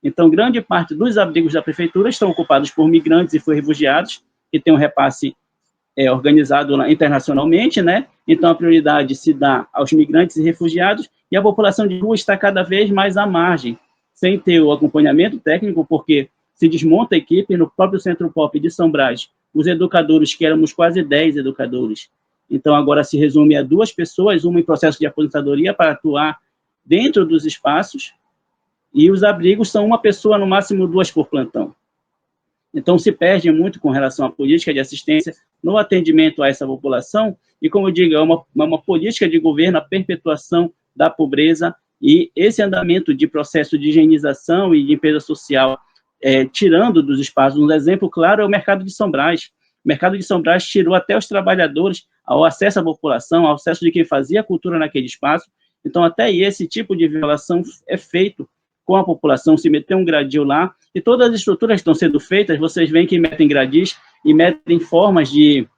Então, grande parte dos abrigos da prefeitura estão ocupados por migrantes e por refugiados, que tem um repasse organizado internacionalmente, né? Então, a prioridade se dá aos migrantes e refugiados, e a população de rua está cada vez mais à margem, sem ter o acompanhamento técnico, porque se desmonta a equipe no próprio Centro Pop de São Brás. Os educadores, que éramos quase 10 educadores, então agora se resume a 2 pessoas, uma em processo de aposentadoria para atuar dentro dos espaços, e os abrigos são uma pessoa, no máximo 2 por plantão. Então, se perde muito com relação à política de assistência no atendimento a essa população, e, como eu digo, é uma política de governo, a perpetuação da pobreza, e esse andamento de processo de higienização e de limpeza social, tirando dos espaços. Um exemplo claro é o mercado de São Brás. O mercado de São Brás tirou até os trabalhadores ao acesso à população, ao acesso de quem fazia cultura naquele espaço. Então, até esse tipo de violação é feito com a população, se meter um gradil lá, e todas as estruturas estão sendo feitas, vocês veem que metem gradis e metem formas de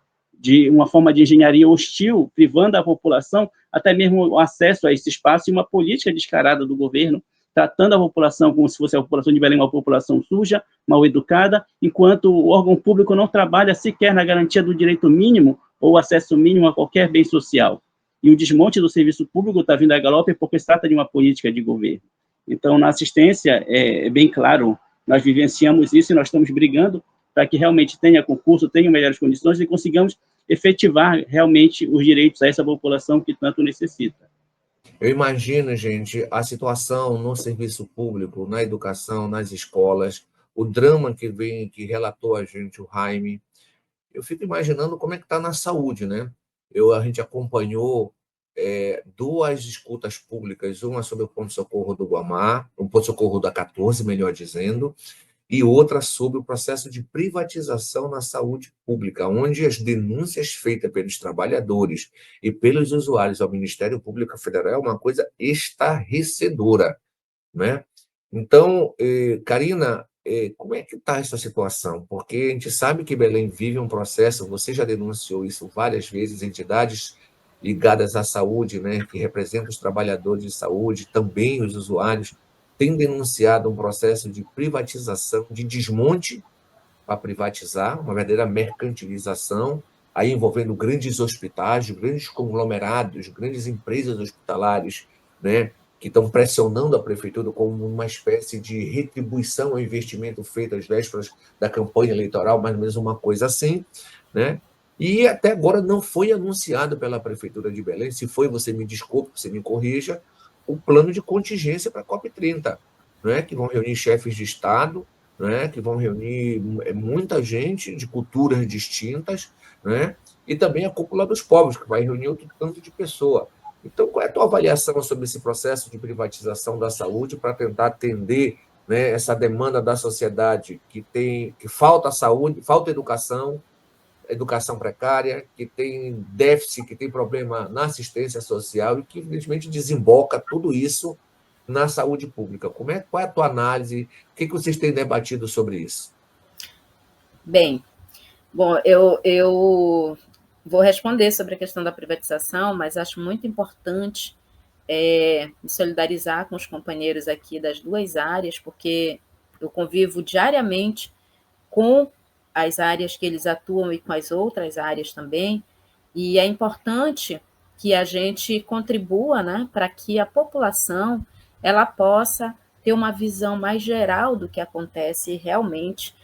uma forma de engenharia hostil, privando a população, até mesmo o acesso a esse espaço, e uma política descarada do governo, tratando a população como se fosse a população de Belém uma população suja, mal educada, enquanto o órgão público não trabalha sequer na garantia do direito mínimo ou acesso mínimo a qualquer bem social. E o desmonte do serviço público está vindo a galope porque se trata de uma política de governo. Então, na assistência, é bem claro, nós vivenciamos isso e nós estamos brigando para que realmente tenha concurso, tenha melhores condições e consigamos efetivar realmente os direitos a essa população que tanto necessita. Eu imagino, gente, a situação no serviço público, na educação, nas escolas, o drama que relatou a gente o Jaime. Eu fico imaginando como é que está na saúde, né? A gente acompanhou 2 escutas públicas, uma sobre o ponto-socorro do Guamá, o ponto-socorro da 14, melhor dizendo, e outra sobre o processo de privatização na saúde pública, onde as denúncias feitas pelos trabalhadores e pelos usuários ao Ministério Público Federal é uma coisa estarrecedora, né? Então, Karina, como é que está essa situação? Porque a gente sabe que Belém vive um processo, você já denunciou isso várias vezes, entidades ligadas à saúde, né, que representam os trabalhadores de saúde, também os usuários, têm denunciado um processo de privatização, de desmonte para privatizar, uma verdadeira mercantilização, aí envolvendo grandes hospitais, grandes conglomerados, grandes empresas hospitalares, né, que estão pressionando a prefeitura como uma espécie de retribuição ao investimento feito às vésperas da campanha eleitoral, mais ou menos uma coisa assim, né? E até agora não foi anunciado pela Prefeitura de Belém, se foi, você me desculpe, você me corrija, o plano de contingência para a COP30, né? Que vão reunir chefes de Estado, né? Que vão reunir muita gente de culturas distintas, né? E também a cúpula dos povos, que vai reunir outro tanto de pessoa. Então, qual é a tua avaliação sobre esse processo de privatização da saúde para tentar atender, né, essa demanda da sociedade que falta saúde, falta educação precária, que tem déficit, que tem problema na assistência social e que, evidentemente, desemboca tudo isso na saúde pública? Qual é a tua análise? O que vocês têm debatido sobre isso? Bem, Bom, eu vou responder sobre a questão da privatização, mas acho muito importante me solidarizar com os companheiros aqui das duas áreas, porque eu convivo diariamente com as áreas que eles atuam e com as outras áreas também, e é importante que a gente contribua, né, para que a população ela possa ter uma visão mais geral do que acontece realmente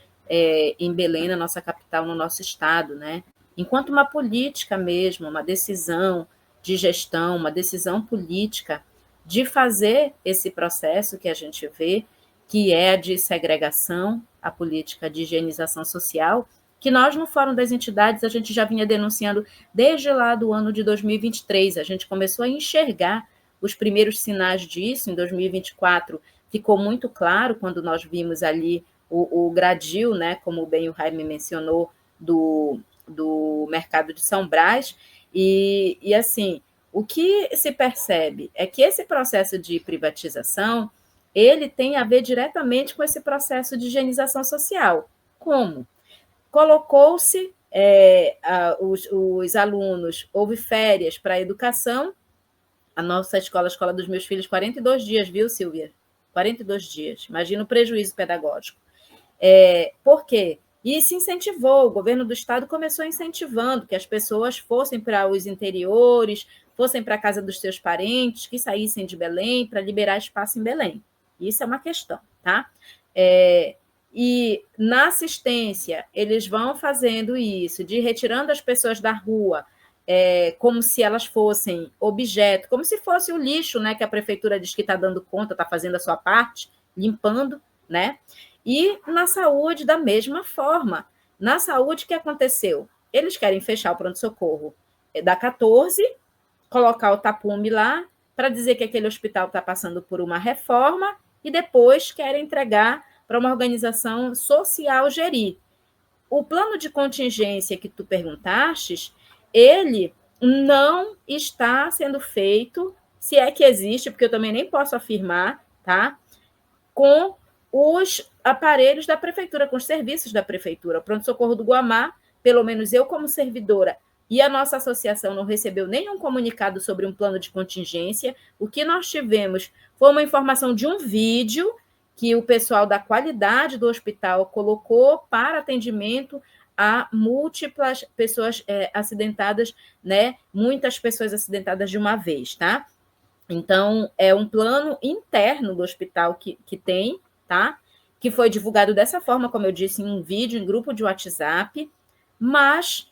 em Belém, na nossa capital, no nosso estado, né? Enquanto uma política mesmo, uma decisão de gestão, uma decisão política de fazer esse processo que a gente vê, que é a de segregação, a política de higienização social, que nós, no Fórum das Entidades, a gente já vinha denunciando desde lá do ano de 2023. A gente começou a enxergar os primeiros sinais disso. Em 2024, ficou muito claro quando nós vimos ali o gradil, né, como bem o Jaime mencionou, do mercado de São Brás. E assim, o que se percebe é que esse processo de privatização ele tem a ver diretamente com esse processo de higienização social. Como? Colocou-se os alunos, houve férias para a educação, a nossa escola, a escola dos meus filhos, 42 dias, viu, Silvia? 42 dias. Imagina o prejuízo pedagógico. Por quê? E se incentivou, o governo do estado começou incentivando que as pessoas fossem para os interiores, fossem para a casa dos seus parentes, que saíssem de Belém para liberar espaço em Belém. Isso é uma questão, tá? E na assistência, eles vão fazendo isso, de retirando as pessoas da rua, como se elas fossem objeto, como se fosse o lixo, né, que a prefeitura diz que está dando conta, está fazendo a sua parte, limpando, né? E na saúde, da mesma forma. Na saúde, o que aconteceu? Eles querem fechar o pronto-socorro da 14, colocar o tapume lá, para dizer que aquele hospital está passando por uma reforma, e depois querem entregar para uma organização social gerir. O plano de contingência que tu perguntastes, ele não está sendo feito, se é que existe, porque eu também nem posso afirmar, tá? Com os aparelhos da prefeitura, com os serviços da prefeitura. O pronto-socorro do Guamá, pelo menos eu como servidora, e a nossa associação não recebeu nenhum comunicado sobre um plano de contingência. O que nós tivemos foi uma informação de um vídeo que o pessoal da qualidade do hospital colocou para atendimento a múltiplas pessoas acidentadas, né? Muitas pessoas acidentadas de uma vez, tá? Então, é um plano interno do hospital que tem, tá? Que foi divulgado dessa forma, como eu disse, em um vídeo, em grupo de WhatsApp. Mas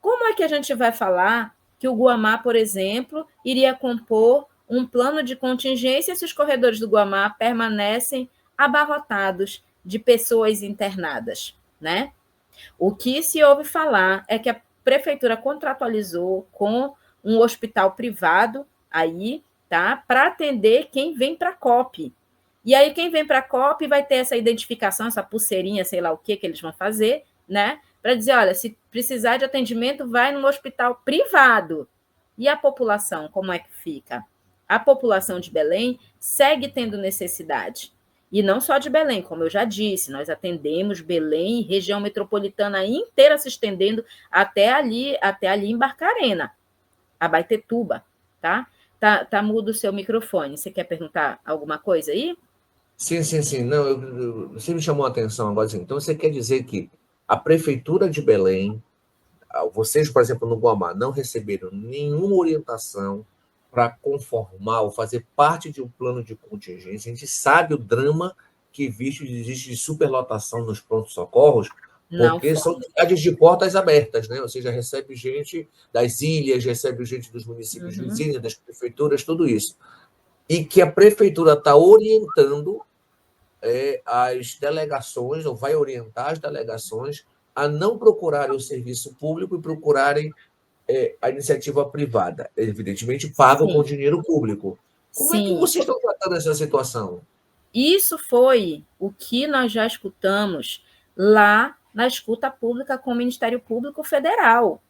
como é que a gente vai falar que o Guamá, por exemplo, iria compor um plano de contingência se os corredores do Guamá permanecem abarrotados de pessoas internadas, né? O que se ouve falar é que a prefeitura contratualizou com um hospital privado aí, tá? Para atender quem vem para a COP. E aí, quem vem para a COP vai ter essa identificação, essa pulseirinha, sei lá o que eles vão fazer, né? Para dizer, olha, se precisar de atendimento, vai num hospital privado. E a população, como é que fica? A população de Belém segue tendo necessidade. E não só de Belém, como eu já disse, nós atendemos Belém e região metropolitana inteira, se estendendo até ali em Barcarena, Abaetetuba, tá? Tá mudo o seu microfone. Você quer perguntar alguma coisa aí? Sim. Não, você me chamou a atenção agora. Assim, então, você quer dizer que a Prefeitura de Belém, vocês, por exemplo, no Guamá, não receberam nenhuma orientação para conformar ou fazer parte de um plano de contingência? A gente sabe o drama que existe de superlotação nos prontos-socorros, porque são cidades de portas abertas, né? Ou seja, recebe gente das ilhas, recebe gente dos municípios vizinhos, das prefeituras, tudo isso. E que a prefeitura está orientando as delegações, ou vai orientar as delegações a não procurarem o serviço público e procurarem a iniciativa privada. Evidentemente, pagam com dinheiro público. Como é que vocês estão tratando essa situação? Isso foi o que nós já escutamos lá na escuta pública com o Ministério Público Federal.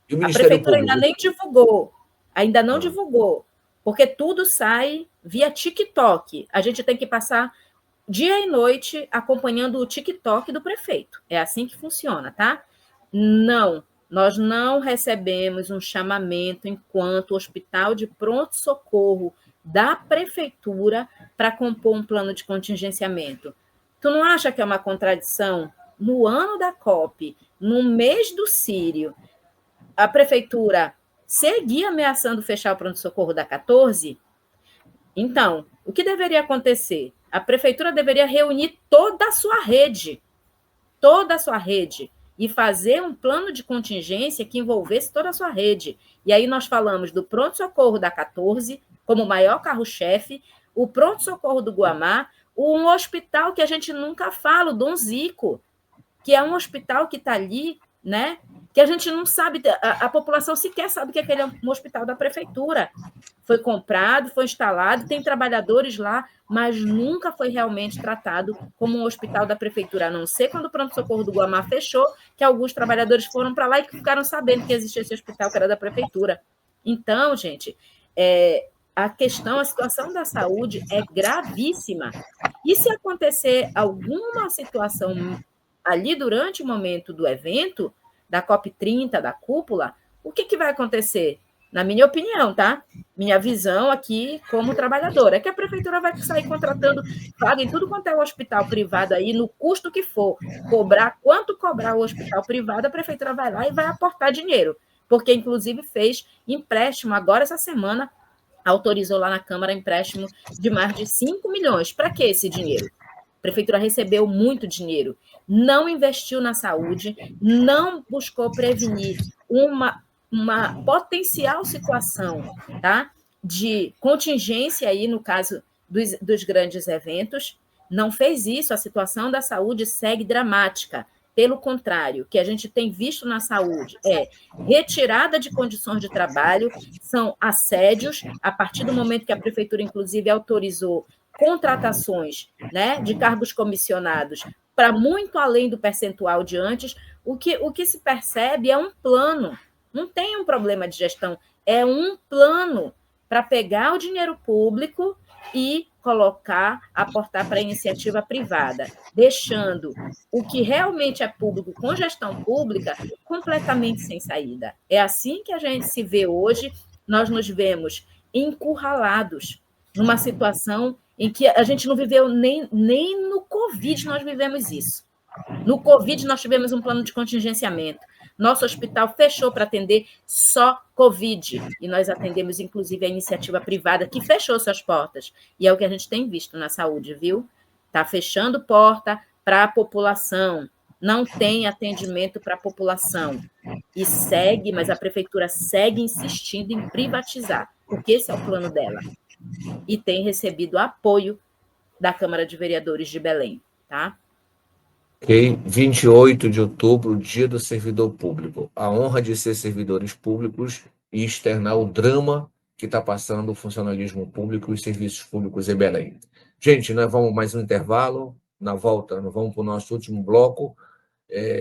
E o A Ministério prefeitura Público? ainda nem divulgou, ainda não divulgou, porque tudo sai via TikTok. A gente tem que passar dia e noite acompanhando o TikTok do prefeito. É assim que funciona, tá? Não, nós não recebemos um chamamento enquanto hospital de pronto-socorro da prefeitura para compor um plano de contingenciamento. Tu não acha que é uma contradição? No ano da COP, no mês do Sírio, a prefeitura seguia ameaçando fechar o pronto-socorro da 14? Então, o que deveria acontecer? A prefeitura deveria reunir toda a sua rede, e fazer um plano de contingência que envolvesse toda a sua rede. E aí nós falamos do pronto-socorro da 14 como maior carro-chefe, o pronto-socorro do Guamá, um hospital que a gente nunca fala, o Dom Zico, que é um hospital que está ali, né? Que a gente não sabe, a população sequer sabe que aquele é um hospital da prefeitura. Foi comprado, foi instalado, tem trabalhadores lá, mas nunca foi realmente tratado como um hospital da prefeitura, a não ser quando o pronto-socorro do Guamá fechou, que alguns trabalhadores foram para lá e ficaram sabendo que existia esse hospital que era da prefeitura. Então, gente, a situação da saúde é gravíssima. E se acontecer alguma situação ali durante o momento do evento, da COP30, da cúpula, o que vai acontecer? Na minha opinião, tá? Minha visão aqui como trabalhadora, é que a prefeitura vai sair contratando vaga em tudo quanto é o hospital privado aí, no custo que for, quanto cobrar o hospital privado, a prefeitura vai lá e vai aportar dinheiro, porque inclusive fez empréstimo agora essa semana, autorizou lá na Câmara empréstimo de mais de 5 milhões. Para que esse dinheiro? A prefeitura recebeu muito dinheiro, não investiu na saúde, não buscou prevenir uma potencial situação, tá, de contingência aí no caso dos grandes eventos, não fez isso, a situação da saúde segue dramática. Pelo contrário, o que a gente tem visto na saúde é retirada de condições de trabalho, são assédios, a partir do momento que a prefeitura, inclusive, autorizou contratações, né, de cargos comissionados para muito além do percentual de antes, o que se percebe é um plano, não tem um problema de gestão, é um plano para pegar o dinheiro público e aportar para a iniciativa privada, deixando o que realmente é público com gestão pública completamente sem saída. É assim que a gente se vê hoje, nós nos vemos encurralados numa situação em que a gente não viveu nem no Covid nós vivemos isso. No Covid nós tivemos um plano de contingenciamento. Nosso hospital fechou para atender só Covid. E nós atendemos, inclusive, a iniciativa privada que fechou suas portas. E é o que a gente tem visto na saúde, viu? Está fechando porta para a população. Não tem atendimento para a população. E segue, mas a prefeitura segue insistindo em privatizar, porque esse é o plano dela. E tem recebido apoio da Câmara de Vereadores de Belém, tá? Ok, 28 de outubro, Dia do Servidor Público. A honra de ser servidores públicos e externar o drama que está passando o funcionalismo público e os serviços públicos em Belém. Gente, nós vamos mais um intervalo. Na volta, nós vamos para o nosso último bloco,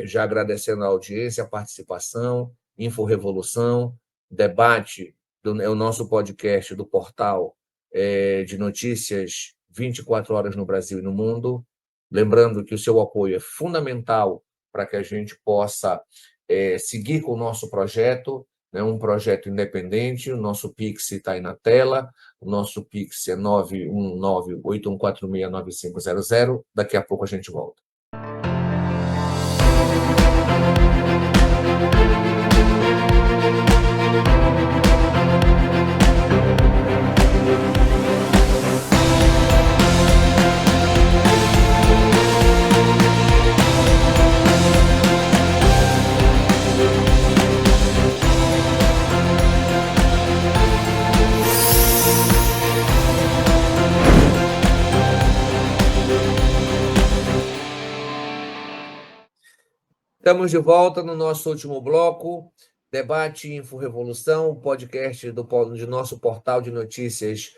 já agradecendo a audiência, a participação, Inforevolução, debate, é o nosso podcast do portal de notícias 24 horas no Brasil e no mundo. Lembrando que o seu apoio é fundamental para que a gente possa seguir com o nosso projeto, né, um projeto independente. O nosso Pix está aí na tela, o nosso Pix é 919-8146-9500. Daqui a pouco a gente volta. Estamos de volta no nosso último bloco, Debate Inforevolução, podcast de nosso portal de notícias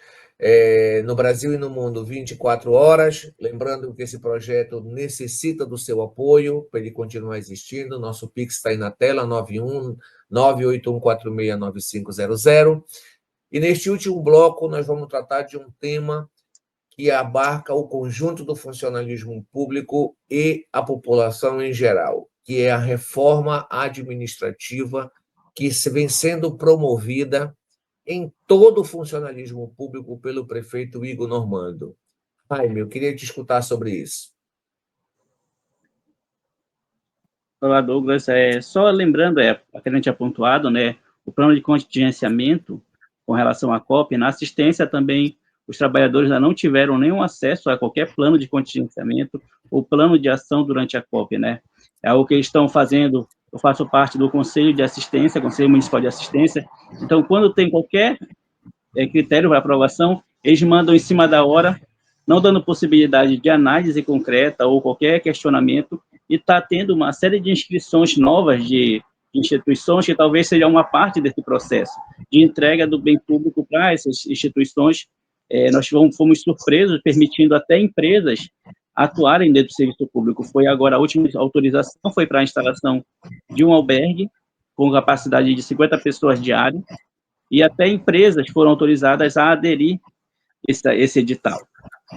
no Brasil e no mundo 24 horas. Lembrando que esse projeto necessita do seu apoio para ele continuar existindo. Nosso Pix está aí na tela, 91981469500. E neste último bloco nós vamos tratar de um tema que abarca o conjunto do funcionalismo público e a população em geral. que é a reforma administrativa que vem sendo promovida em todo o funcionalismo público pelo prefeito Igor Normando. Jaime, eu queria te escutar sobre isso. Olá, Douglas. Só lembrando, a que a gente tinha pontuado, né, o plano de contingenciamento com relação à COP, na assistência também, os trabalhadores ainda não tiveram nenhum acesso a qualquer plano de contingenciamento ou plano de ação durante a COP, né? É o que eles estão fazendo. Eu faço parte do Conselho de Assistência, Conselho Municipal de Assistência. Então, quando tem qualquer critério para aprovação, eles mandam em cima da hora, não dando possibilidade de análise concreta ou qualquer questionamento, e está tendo uma série de inscrições novas de instituições que talvez seja uma parte desse processo de entrega do bem público para essas instituições. Nós fomos surpresos, permitindo até empresas atuarem dentro do serviço público. Foi agora, a última autorização foi para a instalação de um albergue com capacidade de 50 pessoas diárias, e até empresas foram autorizadas a aderir esse edital.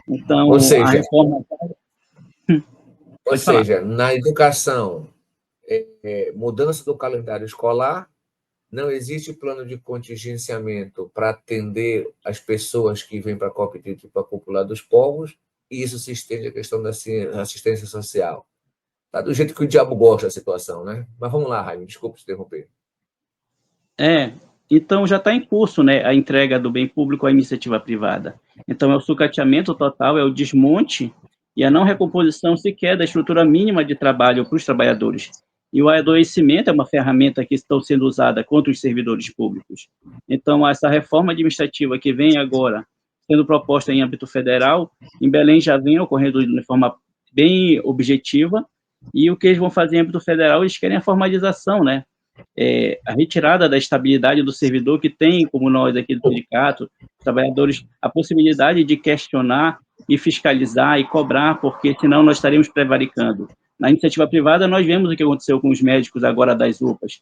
Então, Ou seja, a reforma... na educação, mudança do calendário escolar, não existe plano de contingenciamento para atender as pessoas que vêm para a COP30 para a Cúpula dos Povos, e isso se estende à questão da assistência social. Está do jeito que o diabo gosta da situação, né? Mas vamos lá, Jaime, desculpa te interromper. Então já está em curso, né, a entrega do bem público à iniciativa privada. Então é o sucateamento total, é o desmonte e a não recomposição sequer da estrutura mínima de trabalho para os trabalhadores. E o adoecimento é uma ferramenta que está sendo usada contra os servidores públicos. Então, essa reforma administrativa que vem agora, sendo proposta em âmbito federal, em Belém já vem ocorrendo de forma bem objetiva, e o que eles vão fazer em âmbito federal, eles querem a formalização, né? A retirada da estabilidade do servidor, que tem, como nós aqui do sindicato, trabalhadores, a possibilidade de questionar e fiscalizar e cobrar, porque senão nós estaríamos prevaricando. Na iniciativa privada, nós vemos o que aconteceu com os médicos agora das UPAs.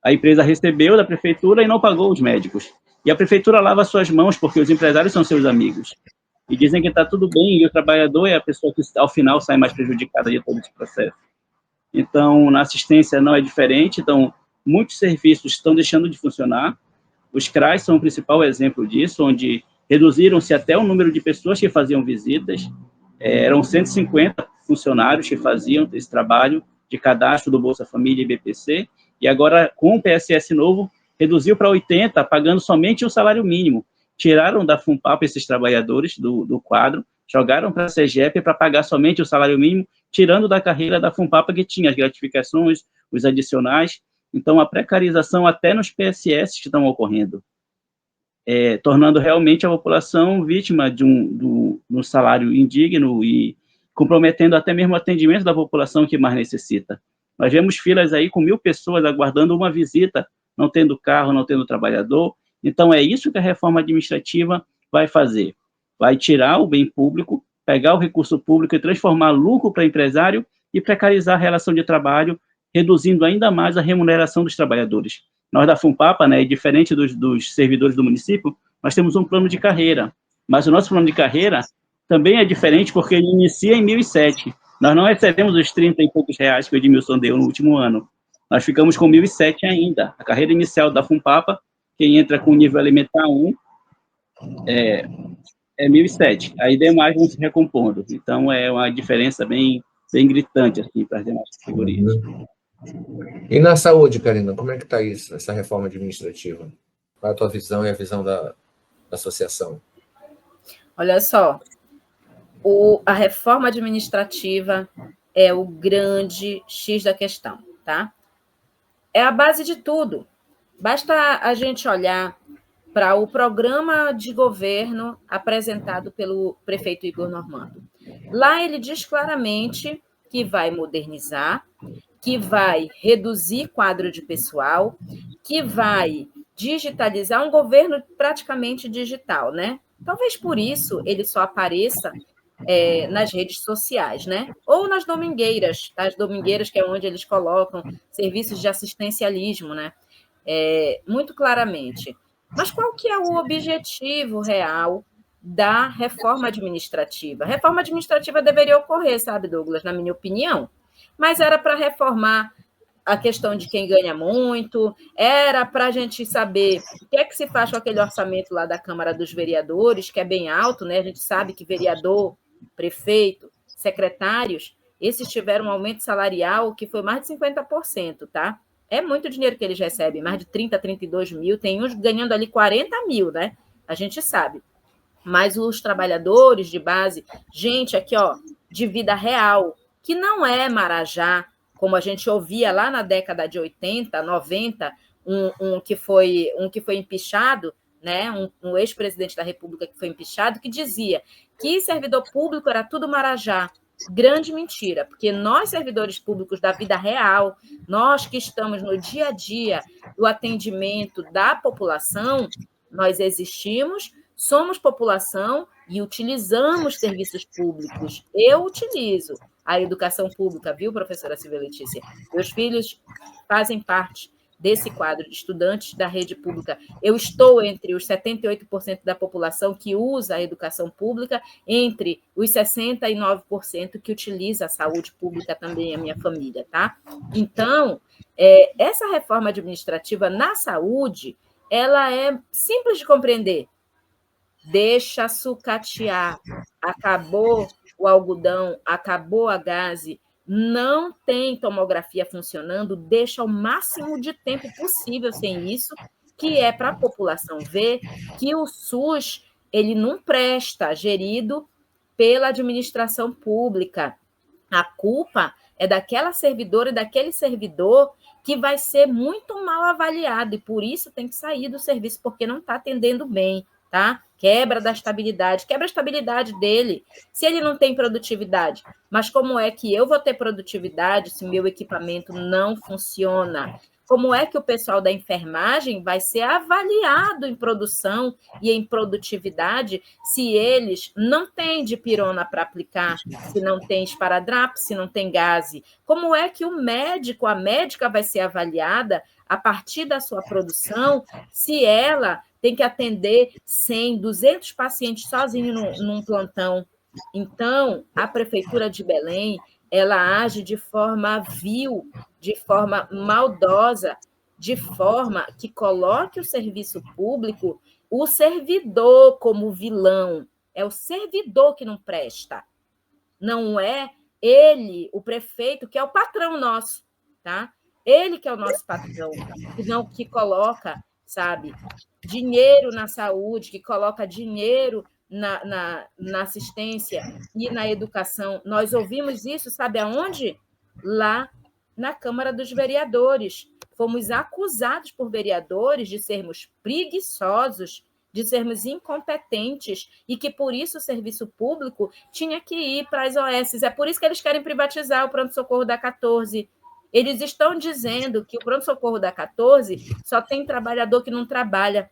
A empresa recebeu da prefeitura e não pagou os médicos. E a prefeitura lava suas mãos, porque os empresários são seus amigos. E dizem que está tudo bem, e o trabalhador é a pessoa que, ao final, sai mais prejudicada de todo esse processo. Então, na assistência não é diferente. Então, muitos serviços estão deixando de funcionar. Os CRAs são o principal exemplo disso, onde reduziram-se até o número de pessoas que faziam visitas. Eram 150 funcionários que faziam esse trabalho de cadastro do Bolsa Família e BPC, e agora, com o PSS novo, reduziu para 80, pagando somente o salário mínimo. Tiraram da FUNPAPA esses trabalhadores do quadro, jogaram para a CEGEP para pagar somente o salário mínimo, tirando da carreira da FUNPAPA, que tinha as gratificações, os adicionais. Então, a precarização até nos PSS que estão ocorrendo, tornando realmente a população vítima de um salário indigno e comprometendo até mesmo o atendimento da população que mais necessita. Nós vemos filas aí com 1.000 pessoas aguardando uma visita, não tendo carro, não tendo trabalhador. Então, é isso que a reforma administrativa vai fazer. Vai tirar o bem público, pegar o recurso público e transformar lucro para empresário e precarizar a relação de trabalho, reduzindo ainda mais a remuneração dos trabalhadores. Nós da FUNPAPA, né, diferente dos servidores do município, nós temos um plano de carreira, mas o nosso plano de carreira também é diferente porque ele inicia em 1.007. Nós não recebemos os 30 e poucos reais que o Edmilson deu no último ano. Nós ficamos com 1.007 ainda. A carreira inicial da FUNPAPA, quem entra com nível alimentar 1, é 1.007. Aí demais vão se recompondo. Então, é uma diferença bem gritante assim, para as demais categorias. E na saúde, Karina, como é que está isso, essa reforma administrativa? Qual é a tua visão e a visão da associação? Olha só, a reforma administrativa é o grande X da questão, tá? É a base de tudo. Basta a gente olhar para o programa de governo apresentado pelo prefeito Igor Normando. Lá ele diz claramente que vai modernizar, que vai reduzir quadro de pessoal, que vai digitalizar um governo praticamente digital, né? Talvez por isso ele só apareça nas redes sociais, né? Ou nas domingueiras, as domingueiras que é onde eles colocam serviços de assistencialismo, né? Muito claramente. Mas qual que é o objetivo real da reforma administrativa? A reforma administrativa deveria ocorrer, sabe, Douglas, na minha opinião, mas era para reformar a questão de quem ganha muito, era para a gente saber o que é que se faz com aquele orçamento lá da Câmara dos Vereadores, que é bem alto, né? A gente sabe que vereador, prefeito, secretários, esses tiveram um aumento salarial que foi mais de 50%, tá? É muito dinheiro que eles recebem, mais de 30, 32 mil, tem uns ganhando ali 40 mil, né? A gente sabe. Mas os trabalhadores de base, gente aqui, ó, de vida real, que não é Marajá, como a gente ouvia lá na década de 80, 90, um que foi empichado, né? Um ex-presidente da República que foi empichado, que dizia que servidor público era tudo Marajá. Grande mentira, porque nós, servidores públicos da vida real, nós que estamos no dia a dia do atendimento da população, nós existimos, somos população e utilizamos serviços públicos. Eu utilizo a educação pública, viu, professora Silvia Letícia? Meus filhos fazem parte desse quadro de estudantes da rede pública. Eu estou entre os 78% da população que usa a educação pública, entre os 69% que utiliza a saúde pública também, a minha família, tá? Então, essa reforma administrativa na saúde, ela é simples de compreender. Deixa sucatear. Acabou o algodão, acabou a gase, não tem tomografia funcionando, deixa o máximo de tempo possível sem isso, que é para a população ver que o SUS ele não presta, gerido pela administração pública. A culpa é daquela servidora e daquele servidor que vai ser muito mal avaliado e por isso tem que sair do serviço, porque não está atendendo bem. Tá? Quebra a estabilidade dele, se ele não tem produtividade. Mas como é que eu vou ter produtividade se meu equipamento não funciona? Como é que o pessoal da enfermagem vai ser avaliado em produção e em produtividade se eles não têm dipirona para aplicar, se não tem esparadrapo, se não tem gase? Como é que o médico, a médica vai ser avaliada a partir da sua produção se ela tem que atender 100, 200 pacientes sozinho num plantão? Então, a Prefeitura de Belém, ela age de forma vil, de forma maldosa, de forma que coloque o serviço público, o servidor como vilão. É o servidor que não presta. Não é ele, o prefeito, que é o patrão nosso, tá? Ele que é o nosso patrão, que coloca, sabe, dinheiro na saúde, que coloca dinheiro na assistência e na educação. Nós ouvimos isso, sabe aonde? Lá na Câmara dos Vereadores. Fomos acusados por vereadores de sermos preguiçosos, de sermos incompetentes e que, por isso, o serviço público tinha que ir para as OS. É por isso que eles querem privatizar o pronto-socorro da 14. Eles estão dizendo que o pronto-socorro da 14 só tem trabalhador que não trabalha,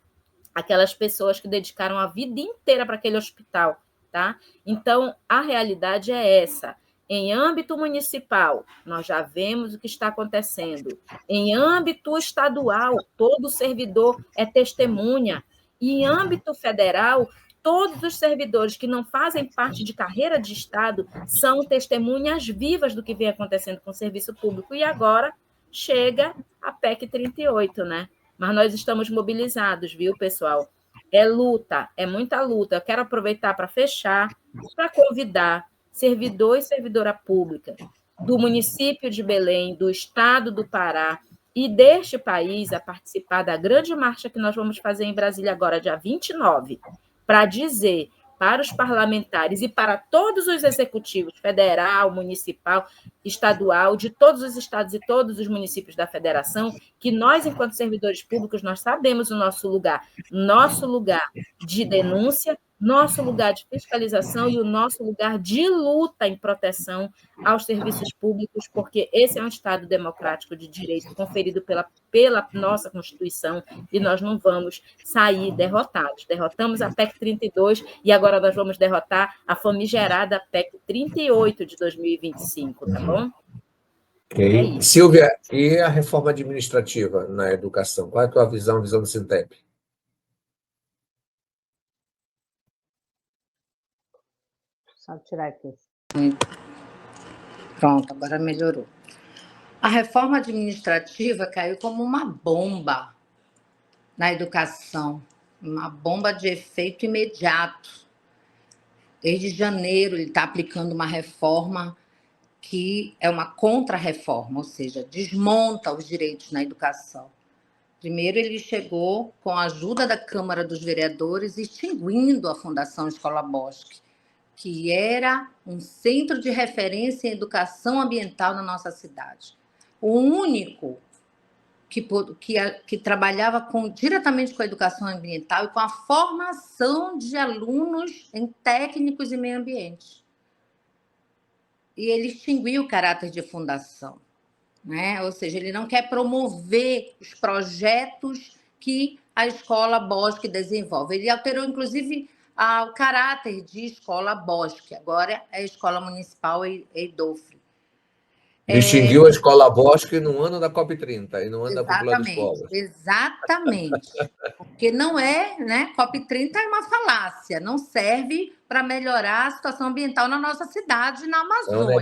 aquelas pessoas que dedicaram a vida inteira para aquele hospital, tá? Então, a realidade é essa. Em âmbito municipal, nós já vemos o que está acontecendo. Em âmbito estadual, todo servidor é testemunha. E em âmbito federal, todos os servidores que não fazem parte de carreira de Estado são testemunhas vivas do que vem acontecendo com o serviço público. E agora chega a PEC 38, né? Mas nós estamos mobilizados, viu, pessoal? É luta, é muita luta. Eu quero aproveitar para fechar, para convidar servidor e servidora pública do município de Belém, do estado do Pará e deste país a participar da grande marcha que nós vamos fazer em Brasília agora, dia 29, para dizer para os parlamentares e para todos os executivos, federal, municipal, estadual, de todos os estados e todos os municípios da federação, que nós, enquanto servidores públicos, nós sabemos o nosso lugar de denúncia, nosso lugar de fiscalização e o nosso lugar de luta em proteção aos serviços públicos, porque esse é um Estado democrático de direito conferido pela nossa Constituição e nós não vamos sair derrotados. Derrotamos a PEC 32 e agora nós vamos derrotar a famigerada PEC 38 de 2025, tá bom? Okay. É isso. Silvia, e a reforma administrativa na educação? Qual é a tua visão do Sintep? Só tirar aqui. Pronto, agora melhorou. A reforma administrativa caiu como uma bomba na educação, uma bomba de efeito imediato. Desde janeiro, ele está aplicando uma reforma que é uma contra-reforma, ou seja, desmonta os direitos na educação. Primeiro, ele chegou com a ajuda da Câmara dos Vereadores, extinguindo a Fundação Escola Bosque, que era um centro de referência em educação ambiental na nossa cidade. O único que trabalhava diretamente com a educação ambiental e com a formação de alunos em técnicos e meio ambiente. E ele extinguiu o caráter de fundação, né? Ou seja, ele não quer promover os projetos que a Escola Bosque desenvolve. Ele alterou, inclusive, o caráter de Escola Bosque. Agora é a Escola Municipal Eidolfre. Distinguiu a Escola Bosque no ano da COP30 e no ano da Popular de Escolas. Exatamente. Porque não é, né? COP30 é uma falácia, não serve para melhorar a situação ambiental na nossa cidade, na Amazônia.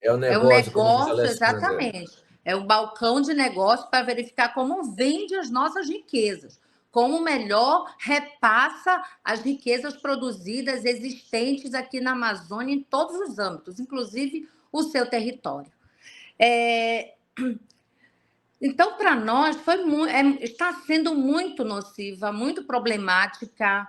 É um negócio, como diz a Alessandra. Exatamente. É um balcão de negócio para verificar como vende as nossas riquezas, como melhor repassa as riquezas produzidas existentes aqui na Amazônia em todos os âmbitos, inclusive o seu território. Então, para nós, está sendo muito nociva, muito problemática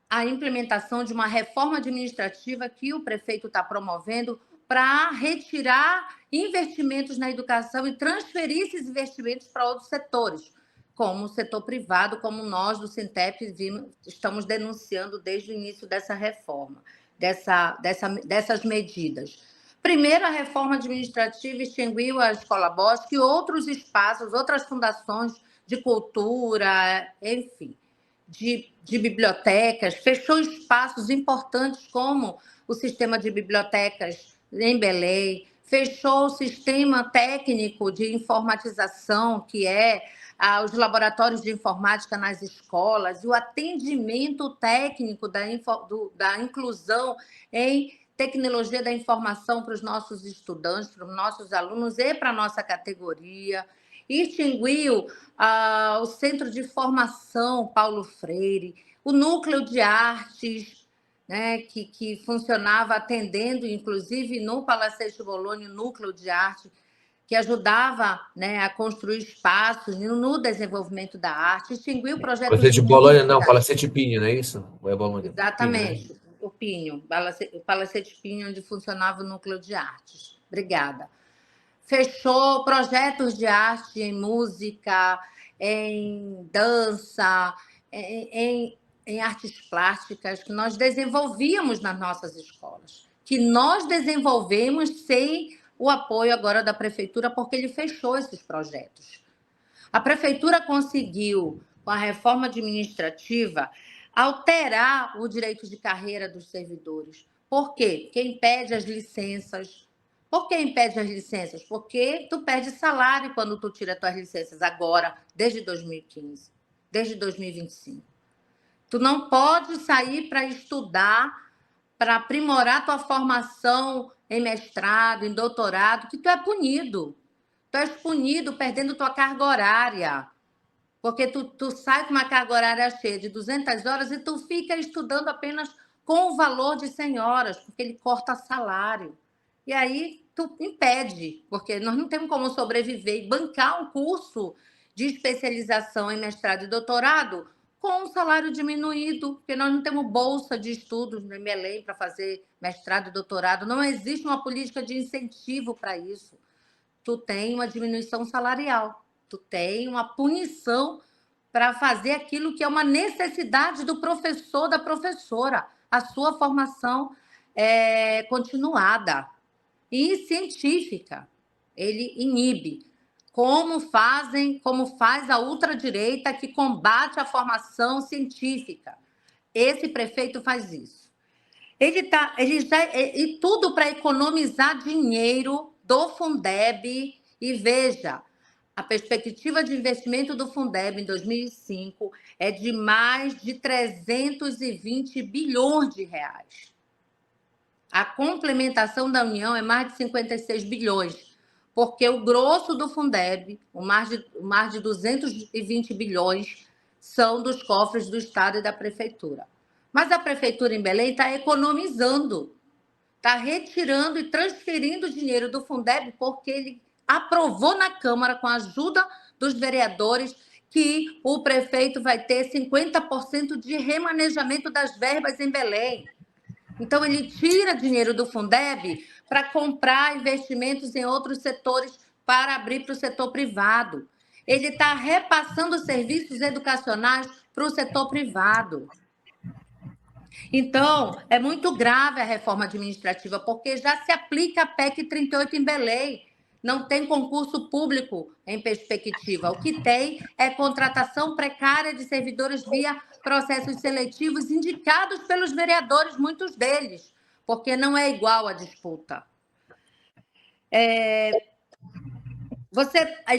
a implementação de uma reforma administrativa que o prefeito está promovendo para retirar investimentos na educação e transferir esses investimentos para outros setores, como o setor privado, como nós do Sintep estamos denunciando desde o início dessa reforma, dessas medidas. Primeiro, a reforma administrativa extinguiu a Escola Bosque e outros espaços, outras fundações de cultura, enfim, de bibliotecas, fechou espaços importantes como o sistema de bibliotecas em Belém, fechou o sistema técnico de informatização, que é os laboratórios de informática nas escolas, e o atendimento técnico da inclusão em tecnologia da informação para os nossos estudantes, para os nossos alunos e para a nossa categoria. Extinguiu o Centro de Formação Paulo Freire, o Núcleo de Artes, né, que funcionava atendendo, inclusive, no Palacete Bolonha, o Núcleo de Arte, que ajudava, né, a construir espaços no desenvolvimento da arte. Extinguiu o projeto Palacete Bolonha, não, Palacete Pinho, não é isso? Ou é Bolonha? Exatamente. Pinho, né? O Pinho, o Palacete Pinho, onde funcionava o Núcleo de Artes. Obrigada. Fechou projetos de arte em música, em dança, em artes plásticas, que nós desenvolvíamos nas nossas escolas, que nós desenvolvemos sem o apoio agora da prefeitura, porque ele fechou esses projetos. A prefeitura conseguiu, com a reforma administrativa, alterar o direito de carreira dos servidores. Por quê? Porque impede as licenças. Por que impede as licenças? Porque tu perde salário quando tu tira tuas licenças agora, desde 2015, desde 2025. Tu não pode sair para estudar, para aprimorar tua formação em mestrado, em doutorado, que tu é punido. Tu és punido perdendo tua carga horária. Porque tu sai com uma carga horária cheia de 200 horas e tu fica estudando apenas com o valor de 100 horas, porque ele corta salário. E aí tu impede, porque nós não temos como sobreviver e bancar um curso de especialização em mestrado e doutorado com um salário diminuído, porque nós não temos bolsa de estudos no Belém para fazer mestrado e doutorado. Não existe uma política de incentivo para isso. Tu tem uma diminuição salarial, tu tem uma punição para fazer aquilo que é uma necessidade do professor, da professora, a sua formação continuada e científica. Ele inibe. Como faz a ultradireita que combate a formação científica. Esse prefeito faz isso. E tudo para economizar dinheiro do Fundeb. E veja, a perspectiva de investimento do Fundeb em 2005 é de mais de 320 bilhões de reais. A complementação da União é mais de 56 bilhões, porque o grosso do Fundeb, o mais de 220 bilhões, são dos cofres do Estado e da Prefeitura. Mas a Prefeitura em Belém está economizando, está retirando e transferindo dinheiro do Fundeb, porque ele aprovou na Câmara, com a ajuda dos vereadores, que o prefeito vai ter 50% de remanejamento das verbas em Belém. Então, ele tira dinheiro do Fundeb para comprar investimentos em outros setores para abrir para o setor privado. Ele está repassando serviços educacionais para o setor privado. Então, é muito grave a reforma administrativa, porque já se aplica a PEC 38 em Belém. Não tem concurso público em perspectiva. O que tem é contratação precária de servidores via processos seletivos indicados pelos vereadores, muitos deles, porque não é igual a disputa. Ele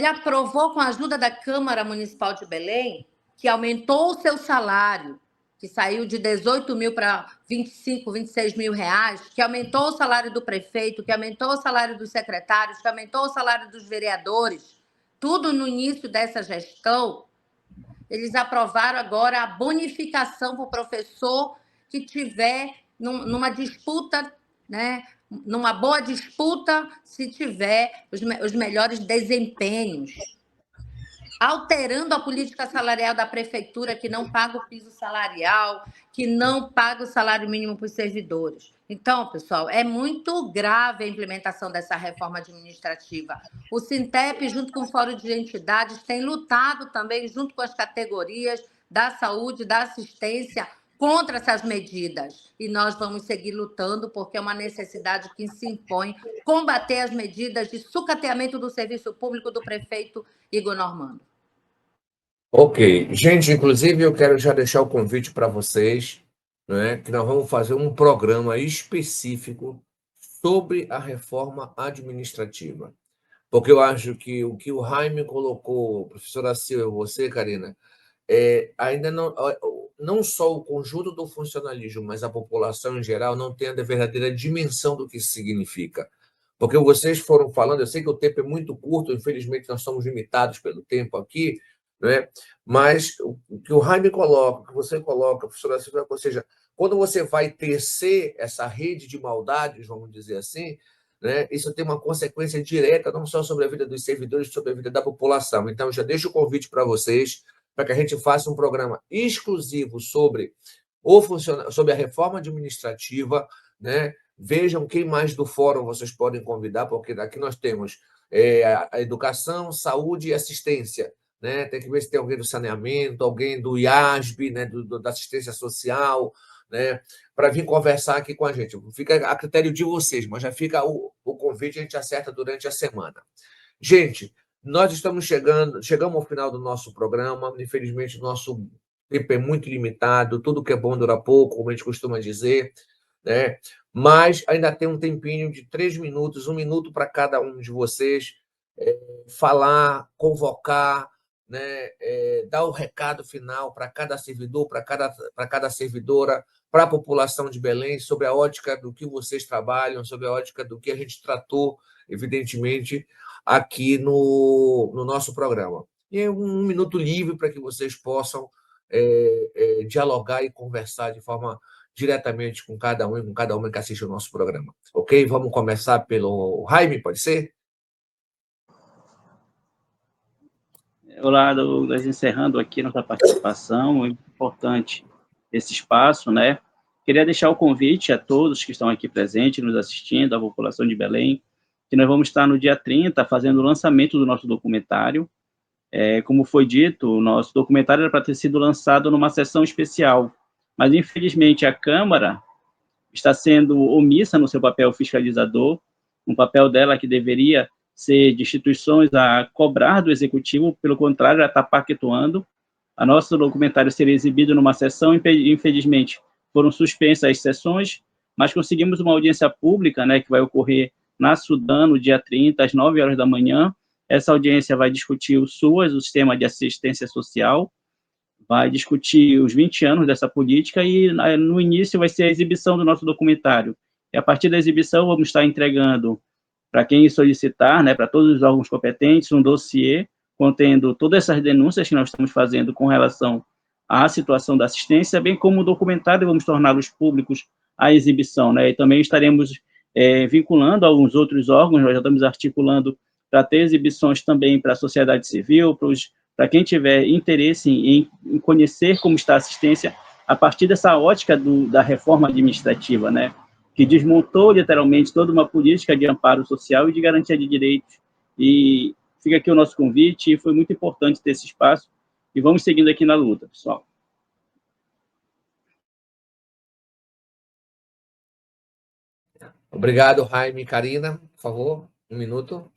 aprovou, com a ajuda da Câmara Municipal de Belém, que aumentou o seu salário, que saiu de 18 mil para 25, 26 mil reais, que aumentou o salário do prefeito, que aumentou o salário dos secretários, que aumentou o salário dos vereadores, tudo no início dessa gestão. Eles aprovaram agora a bonificação para o professor que tiver numa disputa, né, numa boa disputa, se tiver os melhores desempenhos. Alterando a política salarial da prefeitura, que não paga o piso salarial, que não paga o salário mínimo para os servidores. Então, pessoal, é muito grave a implementação dessa reforma administrativa. O Sintep, junto com o Fórum de Entidades, tem lutado também, junto com as categorias da saúde, da assistência, contra essas medidas. E nós vamos seguir lutando, porque é uma necessidade que se impõe combater as medidas de sucateamento do serviço público do prefeito Igor Normando. Ok. Gente, inclusive, eu quero já deixar o convite para vocês, né, que nós vamos fazer um programa específico sobre a reforma administrativa. Porque eu acho que o que o Jaime colocou, professora Silvia, você, Karina, ainda não só o conjunto do funcionalismo, mas a população em geral não tem a verdadeira dimensão do que isso significa. Porque vocês foram falando, eu sei que o tempo é muito curto, infelizmente nós somos limitados pelo tempo aqui, né? Mas o que o Jaime coloca, o que você coloca, professora Silvia, ou seja, quando você vai tecer essa rede de maldades, vamos dizer assim, né, isso tem uma consequência direta, não só sobre a vida dos servidores, sobre a vida da população. Então, já deixo o convite para vocês, para que a gente faça um programa exclusivo sobre a reforma administrativa, né? Vejam quem mais do fórum vocês podem convidar, porque aqui nós temos a educação, saúde e assistência, né? Tem que ver se tem alguém do saneamento, alguém do IASB, né? Da assistência social, né? Para vir conversar aqui com a gente. Fica a critério de vocês, mas já fica o convite, a gente acerta durante a semana. Gente, nós chegamos ao final do nosso programa. Infelizmente, o nosso tempo é muito limitado, tudo que é bom dura pouco, como a gente costuma dizer, né? Mas ainda tem um tempinho de 3 minutos, 1 minuto para cada um de vocês falar, convocar, né? Dar o recado final para cada servidor, para cada servidora, para a população de Belém, sobre a ótica do que vocês trabalham, sobre a ótica do que a gente tratou, evidentemente, aqui no nosso programa. E é 1 minuto livre para que vocês possam dialogar e conversar de forma diretamente com cada um e com cada uma que assiste o nosso programa. Ok? Vamos começar pelo Jaime, pode ser? Olá, Douglas, encerrando aqui nossa participação, é importante esse espaço, né? Queria deixar o convite a todos que estão aqui presentes, nos assistindo, a população de Belém, que nós vamos estar no dia 30 fazendo o lançamento do nosso documentário. Como foi dito, o nosso documentário era para ter sido lançado numa sessão especial, mas infelizmente a Câmara está sendo omissa no seu papel fiscalizador, um papel dela que deveria ser de instituições a cobrar do Executivo, pelo contrário, ela está pactuando. A nosso documentário seria exibido numa sessão, infelizmente foram suspensas as sessões, mas conseguimos uma audiência pública, né, que vai ocorrer na Sudã, no dia 30, às 9 horas da manhã. Essa audiência vai discutir o SUAS, o Sistema de Assistência Social, vai discutir os 20 anos dessa política e, no início, vai ser a exibição do nosso documentário. E a partir da exibição, vamos estar entregando para quem solicitar, né, para todos os órgãos competentes, um dossiê contendo todas essas denúncias que nós estamos fazendo com relação à situação da assistência, bem como o documentário, vamos torná-los públicos à exibição, né, e também estaremos vinculando alguns outros órgãos, nós já estamos articulando para ter exibições também para a sociedade civil, para quem tiver interesse em conhecer como está a assistência, a partir dessa ótica da reforma administrativa, né, que desmontou literalmente toda uma política de amparo social e de garantia de direitos. E fica aqui o nosso convite, e foi muito importante ter esse espaço, e vamos seguindo aqui na luta, pessoal. Obrigado, Jaime e Karina. Por favor, 1 minuto.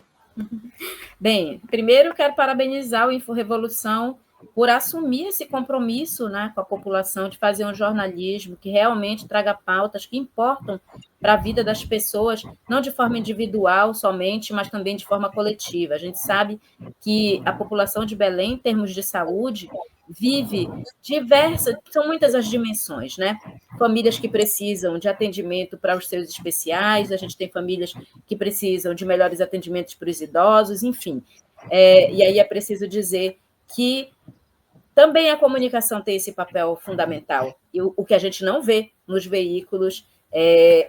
Bem, primeiro quero parabenizar o InfoRevolução por assumir esse compromisso, né, com a população de fazer um jornalismo que realmente traga pautas que importam para a vida das pessoas, não de forma individual somente, mas também de forma coletiva. A gente sabe que a população de Belém, em termos de saúde, vive são muitas as dimensões, né? Famílias que precisam de atendimento para os seus especiais, a gente tem famílias que precisam de melhores atendimentos para os idosos, enfim. E aí é preciso dizer que também a comunicação tem esse papel fundamental. E o que a gente não vê nos veículos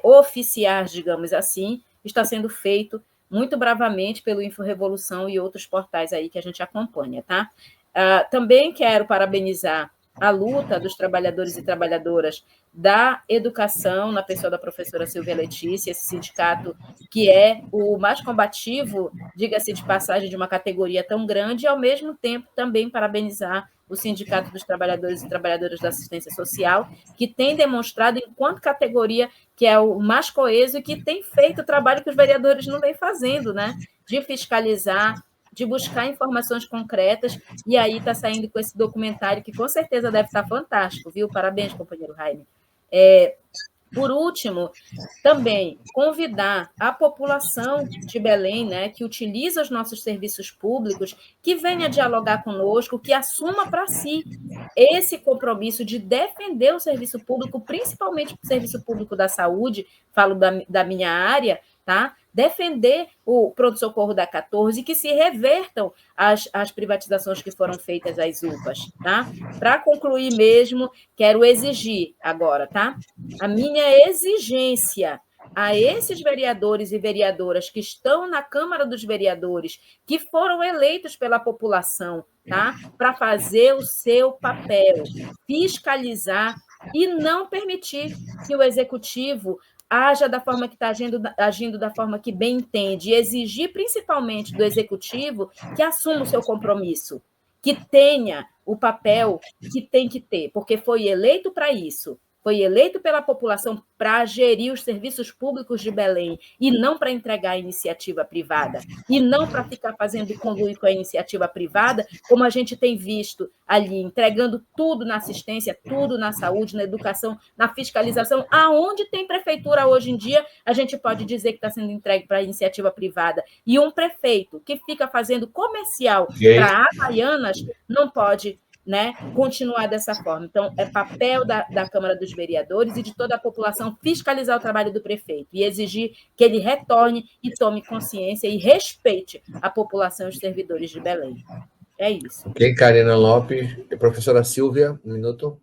oficiais, digamos assim, está sendo feito muito bravamente pelo InfoRevolução e outros portais aí que a gente acompanha, tá? Também quero parabenizar a luta dos trabalhadores e trabalhadoras da educação, na pessoa da professora Silvia Letícia, esse sindicato que é o mais combativo, diga-se de passagem, de uma categoria tão grande, e, ao mesmo tempo, também parabenizar o Sindicato dos Trabalhadores e Trabalhadoras da Assistência Social, que tem demonstrado, enquanto categoria, que é o mais coeso e que tem feito o trabalho que os vereadores não vêm fazendo, né? De fiscalizar, de buscar informações concretas, e aí está saindo com esse documentário que com certeza deve estar fantástico, viu? Parabéns, companheiro Jaime. Por último, também convidar a população de Belém, né, que utiliza os nossos serviços públicos, que venha dialogar conosco, que assuma para si esse compromisso de defender o serviço público, principalmente o serviço público da saúde, falo da minha área, tá? Defender o pronto-socorro da 14, que se revertam as privatizações que foram feitas às UPAs, tá? Para concluir mesmo, quero exigir agora, tá? A minha exigência a esses vereadores e vereadoras que estão na Câmara dos Vereadores, que foram eleitos pela população, tá? Para fazer o seu papel, fiscalizar e não permitir que o Executivo haja da forma que está agindo da forma que bem entende, e exigir principalmente do Executivo que assuma o seu compromisso, que tenha o papel que tem que ter, porque foi eleito para isso, foi eleito pela população para gerir os serviços públicos de Belém e não para entregar a iniciativa privada, e não para ficar fazendo conluio com a iniciativa privada, como a gente tem visto ali, entregando tudo na assistência, tudo na saúde, na educação, na fiscalização. Aonde tem prefeitura hoje em dia, a gente pode dizer que está sendo entregue para a iniciativa privada. E um prefeito que fica fazendo comercial para Havaianas não pode, né, continuar dessa forma. Então, é papel da Câmara dos Vereadores e de toda a população fiscalizar o trabalho do prefeito e exigir que ele retorne e tome consciência e respeite a população e os servidores de Belém. É isso. Ok, Karina Lopes. E professora Silvia, 1 minuto.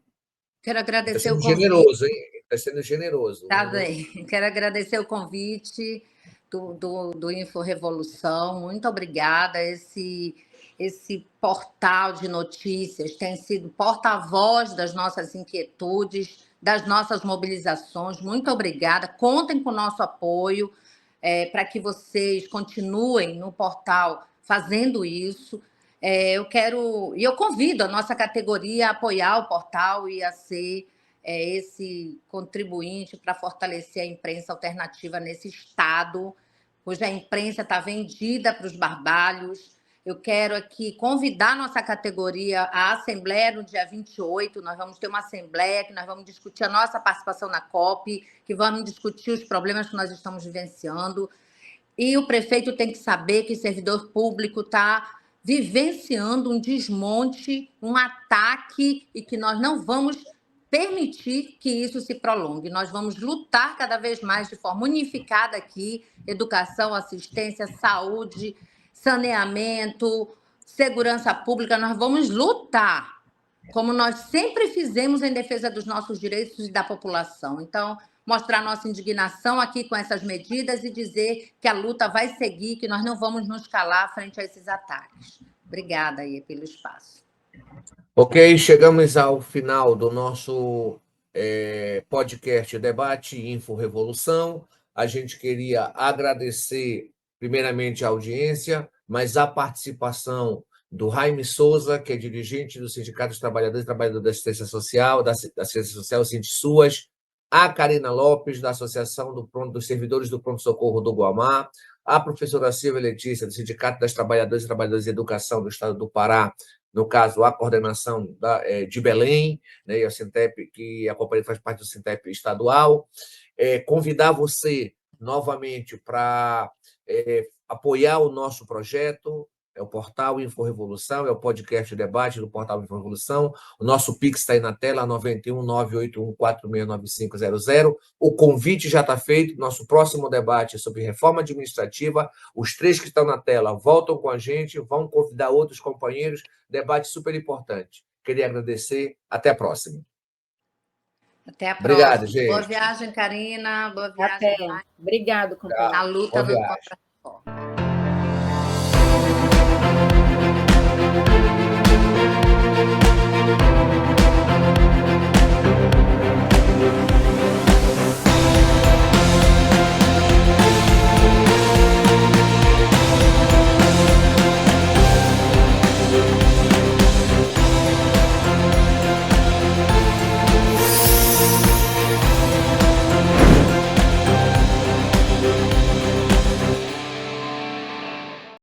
Quero agradecer Está o sendo convite. Generoso, hein? Está sendo generoso. Tá bem. Quero agradecer o convite do InfoRevolução. Muito obrigada. Esse portal de notícias tem sido porta-voz das nossas inquietudes, das nossas mobilizações. Muito obrigada. Contem com o nosso apoio para que vocês continuem no portal fazendo isso. Eu convido a nossa categoria a apoiar o portal e a ser esse contribuinte para fortalecer a imprensa alternativa nesse estado, cuja imprensa está vendida para os barbalhos. Eu quero aqui convidar a nossa categoria à Assembleia no dia 28. Nós vamos ter uma Assembleia que nós vamos discutir a nossa participação na COP, que vamos discutir os problemas que nós estamos vivenciando. E o prefeito tem que saber que o servidor público está vivenciando um desmonte, um ataque, e que nós não vamos permitir que isso se prolongue. Nós vamos lutar cada vez mais de forma unificada aqui, educação, assistência, saúde, saneamento, segurança pública, nós vamos lutar, como nós sempre fizemos em defesa dos nossos direitos e da população. Então, mostrar nossa indignação aqui com essas medidas e dizer que a luta vai seguir, que nós não vamos nos calar frente a esses ataques. Obrigada aí pelo espaço. Ok, chegamos ao final do nosso podcast Debate Info Revolução. A gente queria agradecer, primeiramente, a audiência, mas a participação do Jaime Souza, que é dirigente do Sindicato dos Trabalhadores e Trabalhadoras da Assistência Social, Sindsuas, a Karina Lopes, da Associação dos Servidores do Pronto-Socorro do Guamá, a professora Silvia Letícia, do Sindicato das Trabalhadoras e Trabalhadores de Educação do Estado do Pará, no caso, a coordenação de Belém, né, e a Sintep, que a companhia faz parte do Sintep estadual. Convidar você, novamente, para apoiar o nosso projeto, é o Portal InfoRevolução, é o podcast Debate do Portal InfoRevolução. O nosso Pix está aí na tela, 91-981-469500. O convite já está feito. Nosso próximo debate é sobre reforma administrativa. Os 3 que estão na tela voltam com a gente, vão convidar outros companheiros. Debate super importante. Queria agradecer. Até a próxima. Até a próxima. Obrigado, gente. Boa viagem, Karina. Boa viagem. Até. Obrigado, companheiro. Na luta Boa viagem.